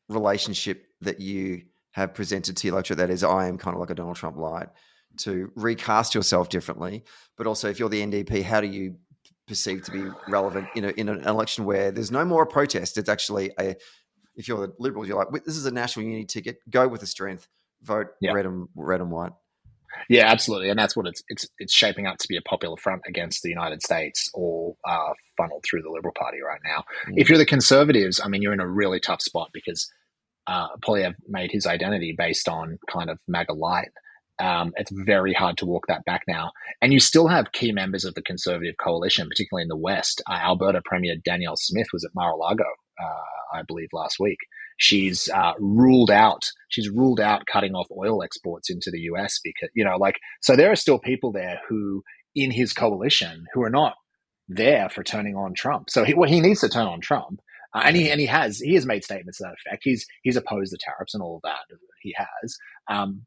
relationship that you have presented to the electorate, that is, I am kind of like a Donald Trump light, to recast yourself differently? But also, if you're the NDP, how do you perceived to be relevant in an election where there's no more a protest? It's actually if you're the Liberals, you're like, this is a national unity ticket, go with the strength, vote red and white. Yeah, absolutely. And that's what it's shaping up to be, a popular front against the United States, all funneled through the Liberal Party right now. If you're the Conservatives, I mean, you're in a really tough spot because Poilievre made his identity based on kind of MAGA light. It's very hard to walk that back now. And you still have key members of the Conservative coalition, particularly in the West. Alberta Premier Danielle Smith was at Mar-a-Lago, I believe, last week. She's ruled out cutting off oil exports into the US because, so there are still people there who, in his coalition, who are not there for turning on Trump. So he needs to turn on Trump. And he has made statements to that effect. He's opposed the tariffs and all of that. He has.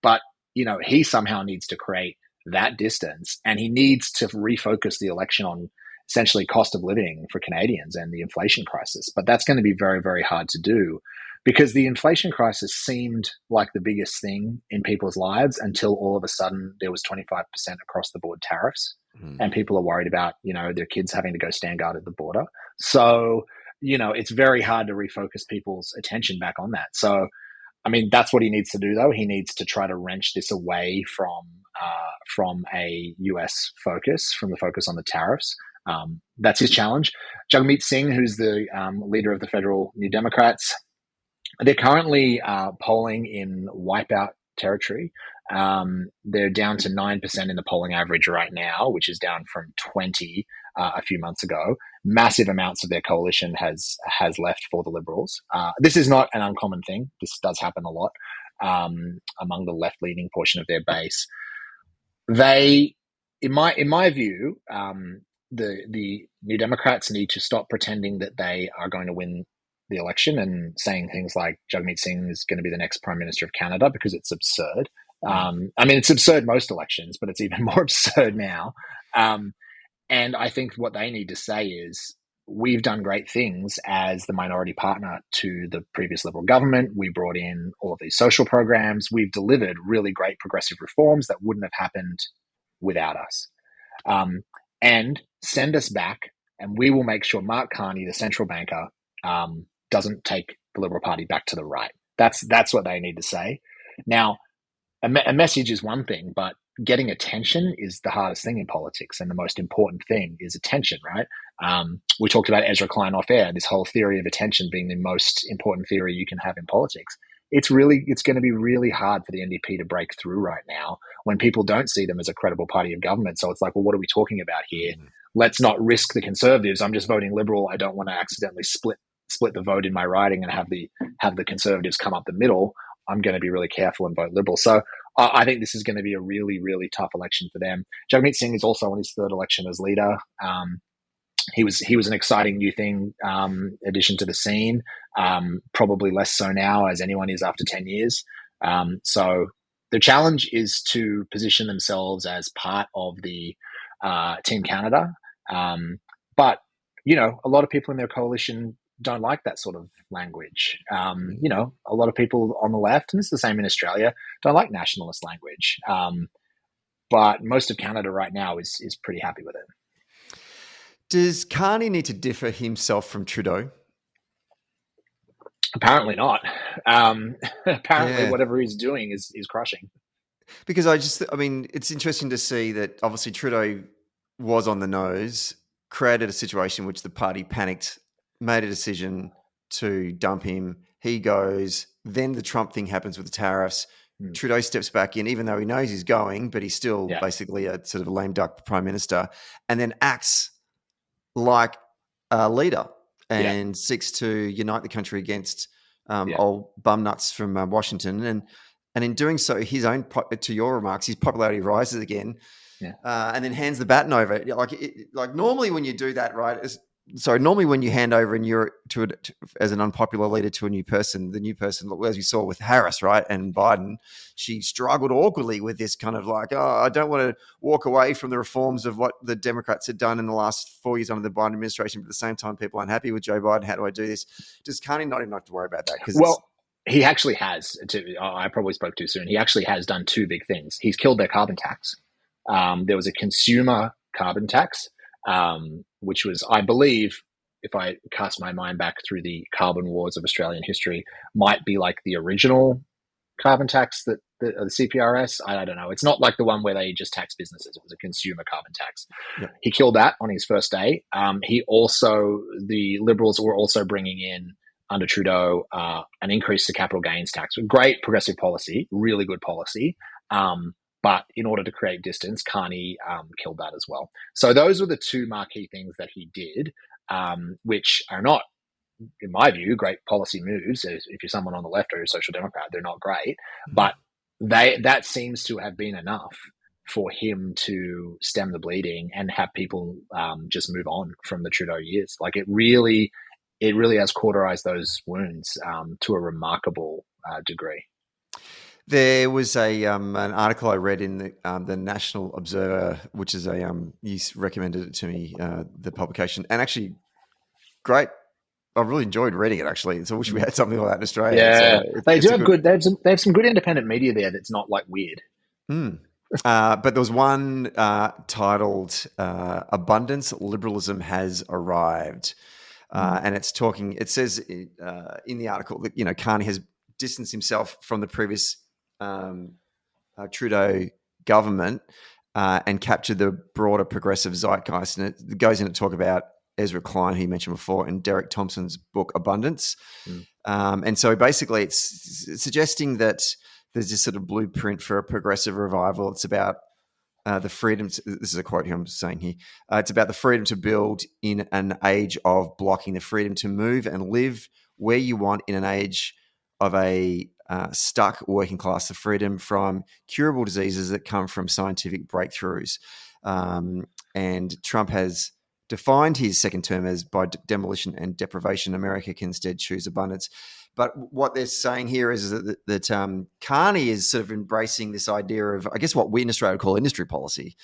But he somehow needs to create that distance, and he needs to refocus the election on essentially cost of living for Canadians and the inflation crisis. But that's going to be very, very hard to do because the inflation crisis seemed like the biggest thing in people's lives until all of a sudden there was 25% across the board tariffs, and people are worried about, their kids having to go stand guard at the border. So, it's very hard to refocus people's attention back on that. So, I mean, that's what he needs to do, though. He needs to try to wrench this away from a US focus, from the focus on the tariffs. That's his challenge. Jagmeet Singh, who's the leader of the federal New Democrats, they're currently polling in wipeout territory. They're down to 9% in the polling average right now, which is down from 20 a few months ago. Massive amounts of their coalition has left for the Liberals. This is not an uncommon thing. This does happen a lot among the left-leaning portion of their base. They, in my view, the New Democrats need to stop pretending that they are going to win the election and saying things like Jagmeet Singh is going to be the next Prime Minister of Canada, because it's absurd. I mean, it's absurd most elections, but it's even more absurd now. And I think what they need to say is, we've done great things as the minority partner to the previous Liberal government. We brought in all of these social programs. We've delivered really great progressive reforms that wouldn't have happened without us. And send us back, and we will make sure Mark Carney, the central banker, doesn't take the Liberal Party back to the right. That's what they need to say. Now, a message is one thing, but getting attention is the hardest thing in politics, and the most important thing is attention, right? We talked about Ezra Klein off air, this whole theory of attention being the most important theory you can have in politics. It's going to be really hard for the NDP to break through right now when people don't see them as a credible party of government. So it's like, well, what are we talking about here? Let's not risk the Conservatives. I'm just voting Liberal. I don't want to accidentally split the vote in my riding and have the Conservatives come up the middle. I'm going to be really careful and vote Liberal. So I think this is going to be a really, really tough election for them. Jagmeet Singh is also on his third election as leader. He was an exciting new thing, addition to the scene. Probably less so now, as anyone is after 10 years. So the challenge is to position themselves as part of the Team Canada. But, a lot of people in their coalition don't like that sort of language. A lot of people on the left, and it's the same in Australia, don't like nationalist language. But most of Canada right now is pretty happy with it. Does Carney need to differ himself from Trudeau? Apparently not. Apparently, Yeah. whatever he's doing is crushing. Because it's interesting to see that obviously Trudeau was on the nose, created a situation in which the party panicked, made a decision to dump him. He goes, then the Trump thing happens with the tariffs. Trudeau steps back in, even though he knows he's going, but he's still basically a sort of lame duck prime minister, and then acts like a leader and seeks to unite the country against old bum nuts from Washington. And in doing so, to your remarks, his popularity rises again, and then hands the baton over. Like normally when you do that, right? Normally when you hand over as an unpopular leader to a new person, the new person, as we saw with Harris, right, and Biden, she struggled awkwardly with this kind of like, I don't want to walk away from the reforms of what the Democrats had done in the last 4 years under the Biden administration, but at the same time, people aren't happy with Joe Biden. How do I do this? Does Carney not even have to worry about that? He actually has. I probably spoke too soon. He actually has done two big things. He's killed their carbon tax. There was a consumer carbon tax, which was, I believe, if I cast my mind back through the carbon wars of Australian history, might be like the original carbon tax that the CPRS. I don't know. It's not like the one where they just tax businesses. It was a consumer carbon tax. Yep. He killed that on his first day. The Liberals were also bringing in, under Trudeau, an increase to capital gains tax. Great progressive policy, really good policy. But in order to create distance, Carney killed that as well. So those were the two marquee things that he did, which are not, in my view, great policy moves. If you're someone on the left or a social democrat, they're not great. But that seems to have been enough for him to stem the bleeding and have people just move on from the Trudeau years. Like it really has cauterized those wounds to a remarkable degree. There was an article I read in the National Observer, which is you recommended it to me, the publication, and actually, great. I really enjoyed reading it. Actually, so I wish we had something like that in Australia. Yeah, they do have good. They have some good independent media there. That's not like weird. But there was one titled "Abundance Liberalism Has Arrived," and it's talking. It says in the article that Carney has distanced himself from the previous Trudeau government and captured the broader progressive zeitgeist. And it goes in to talk about Ezra Klein, who you mentioned before, and Derek Thompson's book Abundance. And so basically it's suggesting that there's this sort of blueprint for a progressive revival. It's about the freedom. This is a quote I'm saying here. It's about the freedom to build in an age of blocking, the freedom to move and live where you want in an age of a stuck working class, the freedom from curable diseases that come from scientific breakthroughs. And Trump has defined his second term as by demolition and deprivation. America can instead choose abundance. But what they're saying here is that Carney is sort of embracing this idea of, I guess, what we in Australia would call industry policy,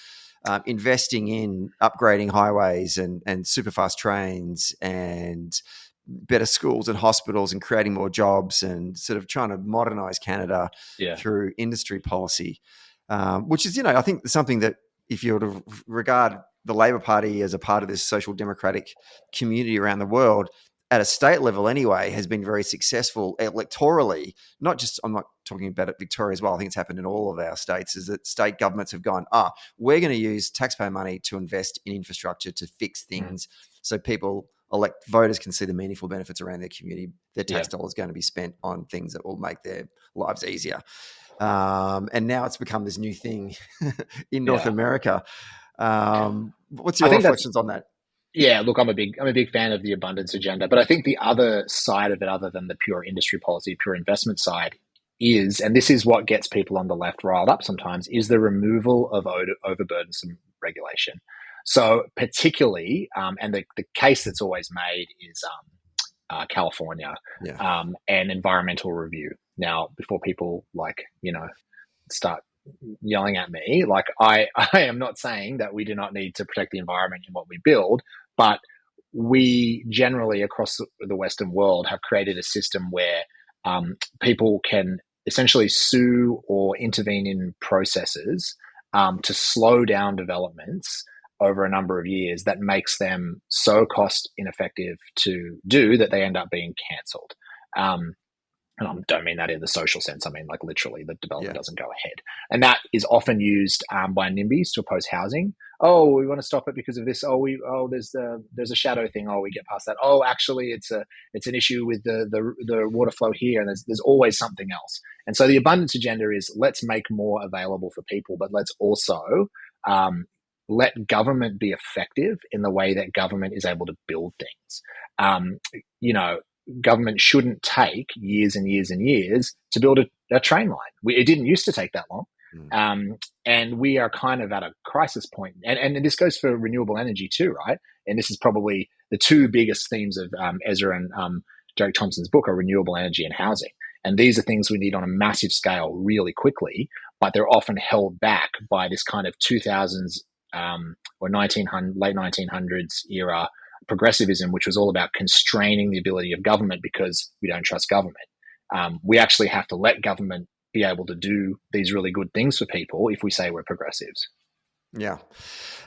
investing in upgrading highways and super fast trains and better schools and hospitals and creating more jobs and sort of trying to modernize Canada through industry policy, which is, I think something that if you were to regard the Labor Party as a part of this social democratic community around the world, at a state level anyway, has been very successful electorally. Not just, I'm not talking about it Victoria as well, I think it's happened in all of our states, is that state governments have gone, we're going to use taxpayer money to invest in infrastructure to fix things so voters can see the meaningful benefits around their community. Their tax dollars going to be spent on things that will make their lives easier. And now it's become this new thing in North America. What's your reflections on that? Yeah, look, I'm a big fan of the abundance agenda, but I think the other side of it, other than the pure industry policy, pure investment side, is, and this is what gets people on the left riled up sometimes, is the removal of overburdensome regulation. So particularly, and the case that's always made is California and environmental review. Now, before people start yelling at me. Like I am not saying that we do not need to protect the environment in what we build, but we generally across the Western world have created a system where people can essentially sue or intervene in processes to slow down developments over a number of years that makes them so cost ineffective to do that they end up being cancelled. And I don't mean that in the social sense. I mean, like literally, the development doesn't go ahead, and that is often used by NIMBYs to oppose housing. Oh, we want to stop it because of this. There's a shadow thing. Oh, we get past that. Oh, actually, it's an issue with the water flow here, and there's always something else. And so the abundance agenda is let's make more available for people, but let's also let government be effective in the way that government is able to build things. You know, government shouldn't take years and years and years to build a train line. It didn't used to take that long. And we are kind of at a crisis point. And this goes for renewable energy too, right? And this is probably the two biggest themes of Ezra and Derek Thompson's book are renewable energy and housing. And these are things we need on a massive scale really quickly, but they're often held back by this kind of 2000s or late 1900s era progressivism, which was all about constraining the ability of government because we don't trust government. We actually have to let government be able to do these really good things for people if we say we're progressives. Yeah.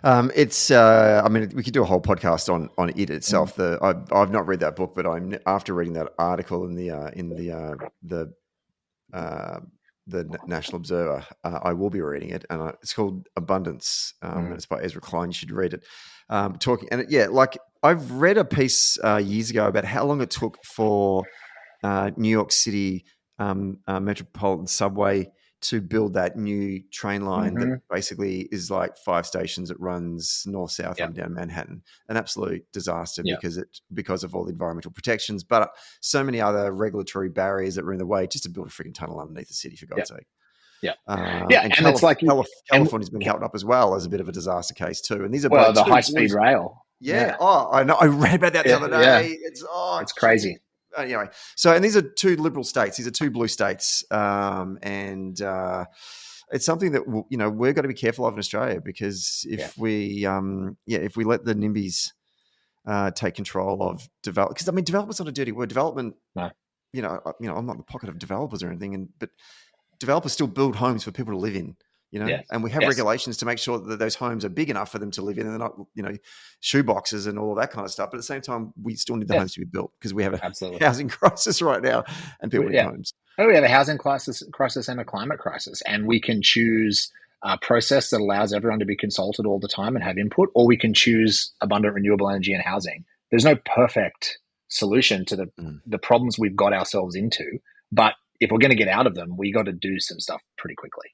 It's, I mean, we could do a whole podcast on it itself. I've not read that book, but after reading that article in the National Observer, I will be reading it, and it's called Abundance. And it's by Ezra Klein. You should read it. Like I've read a piece years ago about how long it took for New York City Metropolitan Subway to build that new train line that basically is like 5 stations. It runs north, south, up and down Manhattan. An absolute disaster because of all the environmental protections, but so many other regulatory barriers that were in the way just to build a freaking tunnel underneath the city, for God's sake. And it's like California's been held up as well as a bit of a disaster case too. And these are the high-speed rail. Oh, I know. I read about that the other day. It's crazy. Anyway, and these are 2 liberal states. These are 2 blue states, and it's something that we're going to be careful of in Australia, because if we let the NIMBYs take control of develop, because I mean, development's not a dirty word. Development, no. I'm not in the pocket of developers or anything, but developers still build homes for people to live in. And we have regulations to make sure that those homes are big enough for them to live in, and they're not, shoe boxes and all of that kind of stuff. But at the same time, we still need the homes to be built, because we have a housing crisis right now, and people need homes. Oh, we have a housing crisis and a climate crisis, and we can choose a process that allows everyone to be consulted all the time and have input, or we can choose abundant renewable energy and housing. There's no perfect solution to the problems we've got ourselves into, but if we're going to get out of them, we got to do some stuff pretty quickly.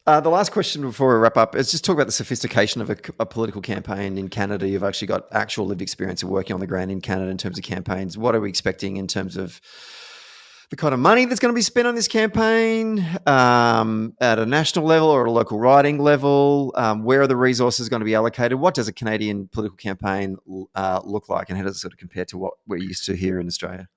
The last question before we wrap up is just talk about the sophistication of a political campaign in Canada. You've actually got actual lived experience of working on the ground in Canada in terms of campaigns. What are we expecting in terms of the kind of money that's going to be spent on this campaign at a national level or a local riding level? Where are the resources going to be allocated? What does a Canadian political campaign look like, and how does it sort of compare to what we're used to here in Australia?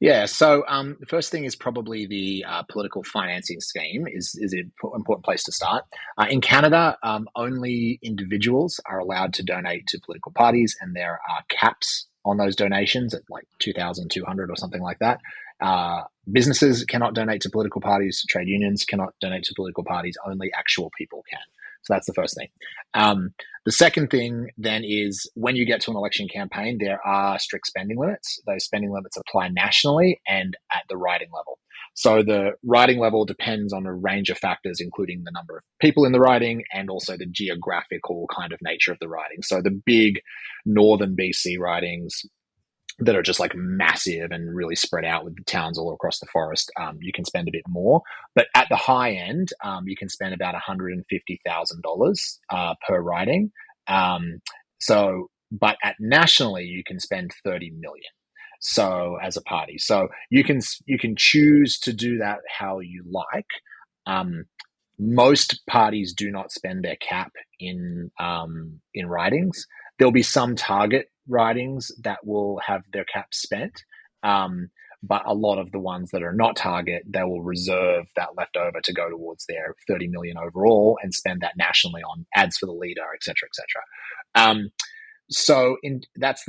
Yeah, so the first thing is probably the political financing scheme is an important place to start. In Canada, only individuals are allowed to donate to political parties, and there are caps on those donations at like $2,200 or something like that. Businesses cannot donate to political parties. Trade unions cannot donate to political parties. Only actual people can. So that's the first thing. The second thing then is when you get to an election campaign, there are strict spending limits. Those spending limits apply nationally and at the riding level. So the riding level depends on a range of factors, including the number of people in the riding and also the geographical kind of nature of the riding. So the big northern BC ridings that are just like massive and really spread out with the towns all across the forest, you can spend a bit more. But at the high end, you can spend about $150,000 per riding. But at nationally, you can spend $30 million. So as a party, so you can choose to do that how you like. Most parties do not spend their cap in ridings. There'll be some target ridings that will have their caps spent. but a lot of the ones that are not target, they will reserve that leftover to go towards their 30 million overall and spend that nationally on ads for the leader, et cetera, et cetera. That's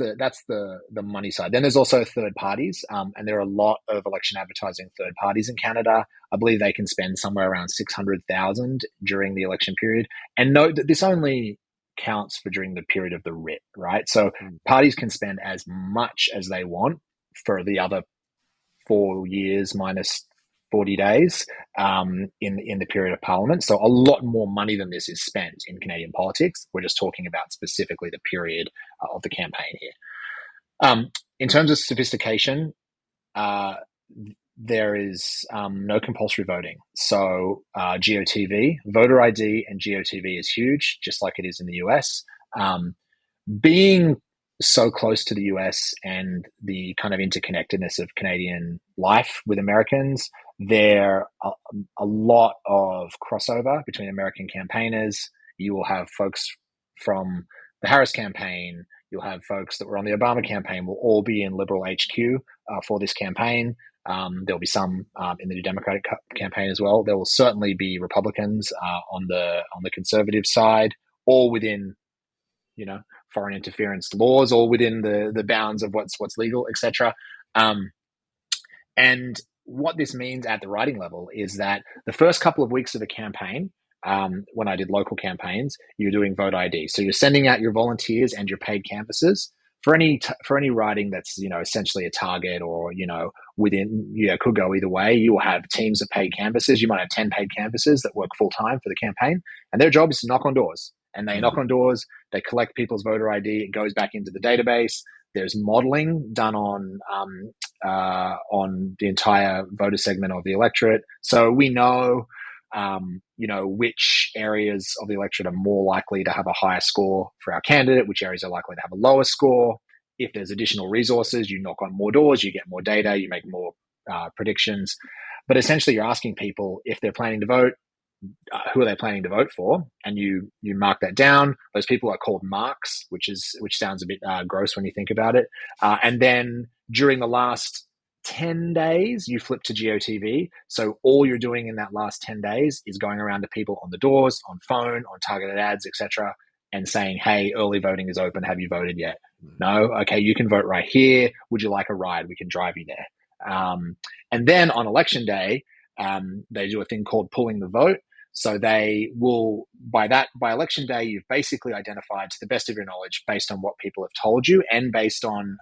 the money side. Then there's also third parties, and there are a lot of election advertising third parties in Canada. I believe they can spend somewhere around 600,000 during the election period. And note that this only counts for during the period of the writ, right? So parties can spend as much as they want for the other 4 years minus 40 days in the period of Parliament. So a lot more money than this is spent in Canadian politics. We're just talking about specifically the period of the campaign here. In terms of sophistication, there is no compulsory voting. So GOTV, voter ID and GOTV is huge, just like it is in the US. Being so close to the US and the kind of interconnectedness of Canadian life with Americans, there are a lot of crossover between American campaigners. You will have folks from the Harris campaign. You'll have folks that were on the Obama campaign will all be in Liberal HQ for this campaign. There'll be some in the Democratic campaign as well. There will certainly be Republicans on the conservative side, all within, foreign interference laws, all within the bounds of what's legal, etc. And what this means at the riding level is that the first couple of weeks of a campaign, when I did local campaigns, you're doing vote ID. So you're sending out your volunteers and your paid canvassers for any riding that's essentially a target or within could go either way. You will have teams of paid canvassers. You might have 10 paid canvassers that work full time for the campaign, and their job is to knock on doors. And they knock on doors. They collect people's voter ID. It goes back into the database. There's modeling done on the entire voter segment of the electorate. So we know, which areas of the electorate are more likely to have a higher score for our candidate, which areas are likely to have a lower score. If there's additional resources, you knock on more doors, you get more data, you make more predictions. But essentially, you're asking people if they're planning to vote, who are they planning to vote for, and you mark that down. Those people are called marks, which sounds a bit gross when you think about it. And then during the last 10 days, you flip to GOTV. So all you're doing in that last 10 days is going around to people on the doors, on phone, on targeted ads, etc., and saying, hey, early voting is open. Have you voted yet? No? Okay, you can vote right here. Would you like a ride? We can drive you there. And then on election day, they do a thing called pulling the vote. So they will, by election day, you've basically identified, to the best of your knowledge, based on what people have told you and based on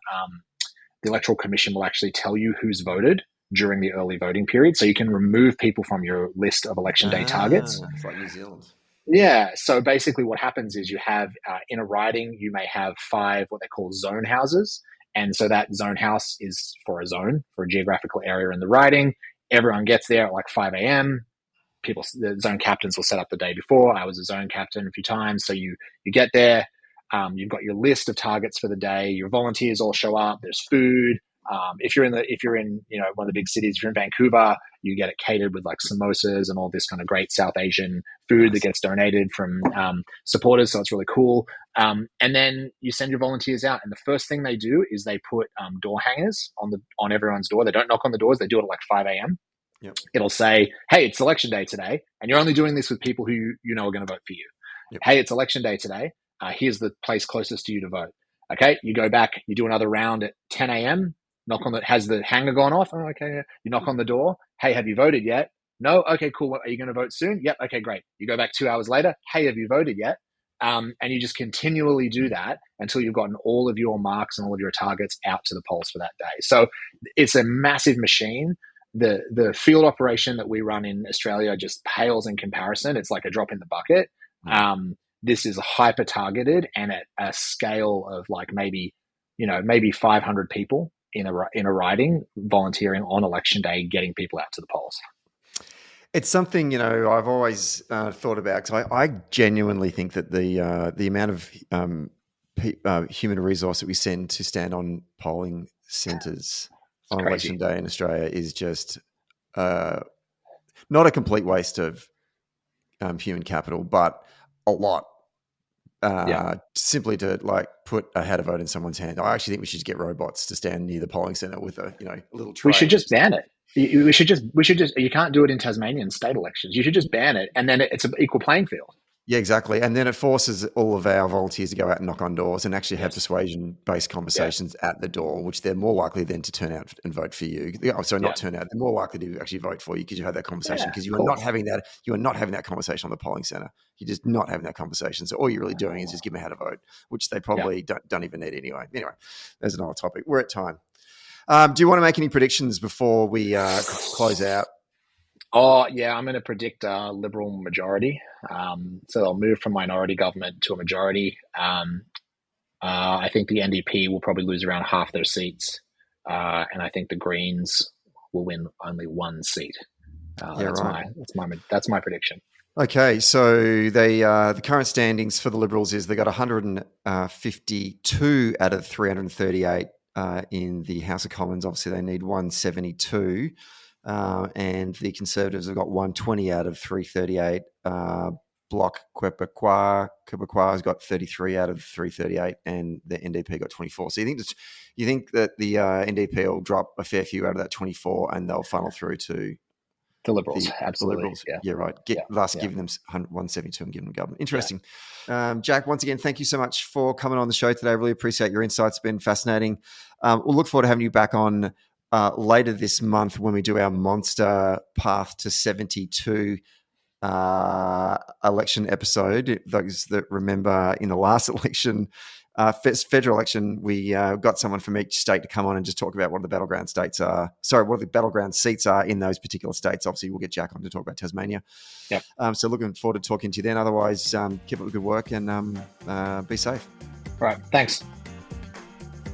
the Electoral Commission will actually tell you who's voted during the early voting period. So you can remove people from your list of election day targets. It's like New Zealand. Yeah. So basically what happens is you have, in a riding, you may have 5 what they call zone houses. And so that zone house is for a zone, for a geographical area in the riding. Everyone gets there at like 5 a.m. The zone captains will set up the day before. I was a zone captain a few times. So you get there. You've got your list of targets for the day. Your volunteers all show up. There's food. If you're in one of the big cities, if you're in Vancouver, you get it catered with like samosas and all this kind of great South Asian food that gets donated from supporters. So it's really cool. And then you send your volunteers out, and the first thing they do is they put door hangers on everyone's door. They don't knock on the doors. They do it at like 5 a.m. Yep. It'll say, hey, it's election day today, and you're only doing this with people who you know are going to vote for you. Yep. Hey, it's election day today. Here's the place closest to you to vote. Okay, you go back, you do another round at 10 a.m., has the hanger gone off? Oh, okay. You knock on the door. Hey, have you voted yet? No? Okay, cool. Are you going to vote soon? Yep. Okay, great. You go back 2 hours later. Hey, have you voted yet? And you just continually do that until you've gotten all of your marks and all of your targets out to the polls for that day. So it's a massive machine. The field operation that we run in Australia just pales in comparison. It's like a drop in the bucket. This is hyper targeted and at a scale of like maybe 500 people in a riding volunteering on election day, getting people out to the polls. It's something I've always thought about, because I genuinely think that the amount of human resource that we send to stand on polling centres on election day in Australia is just not a complete waste of human capital, but a lot simply to like put a how to vote in someone's hand. I actually think we should get robots to stand near the polling center with a little tray. We should just ban it. We should just. You can't do it in Tasmanian state elections. You should just ban it, and then it's an equal playing field. Yeah, exactly. And then it forces all of our volunteers to go out and knock on doors and actually have persuasion-based conversations at the door, which they're more likely then to turn out and vote for you. Oh, sorry, not turn out. They're more likely to actually vote for you because you had that conversation, because you are not having that. You are not having that conversation on the polling center. You're just not having that conversation. So all you're really doing is just give them how to vote, which they probably don't even need anyway. Anyway, there's another topic. We're at time. Do you want to make any predictions before we close out? Oh, yeah, I'm going to predict a Liberal majority. So they'll move from minority government to a majority. I think the NDP will probably lose around half their seats. And I think the Greens will win only one seat. That's my prediction. Okay, so the current standings for the Liberals is they got 152 out of 338 in the House of Commons. Obviously, they need 172. And the Conservatives have got 120 out of 338. Bloc Quebecois has got 33 out of 338, and the NDP got 24. So you think that the NDP will drop a fair few out of that 24, and they'll funnel through to the Liberals? Absolutely, the Liberals. Yeah, right. Giving them 172 and giving them government. Interesting. Jack, once again, thank you so much for coming on the show today. I really appreciate your insights. It's been fascinating. We'll look forward to having you back on later this month when we do our Monster Path to 72 election episode. Those that remember in the last election, federal election, we got someone from each state to come on and just talk about what the battleground states are. Sorry, what the battleground seats are in those particular states. Obviously, we'll get Jack on to talk about Tasmania. Yep. So looking forward to talking to you then. Otherwise, keep up the good work and be safe. All right. Thanks.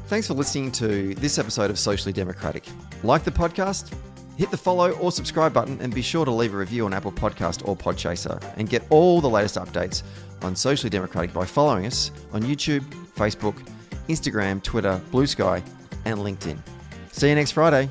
Thanks for listening to this episode of Socially Democratic. Like the podcast? Hit the follow or subscribe button and be sure to leave a review on Apple Podcast or Podchaser, and get all the latest updates on Socially Democratic by following us on YouTube, Facebook, Instagram, Twitter, Blue Sky, and LinkedIn. See you next Friday.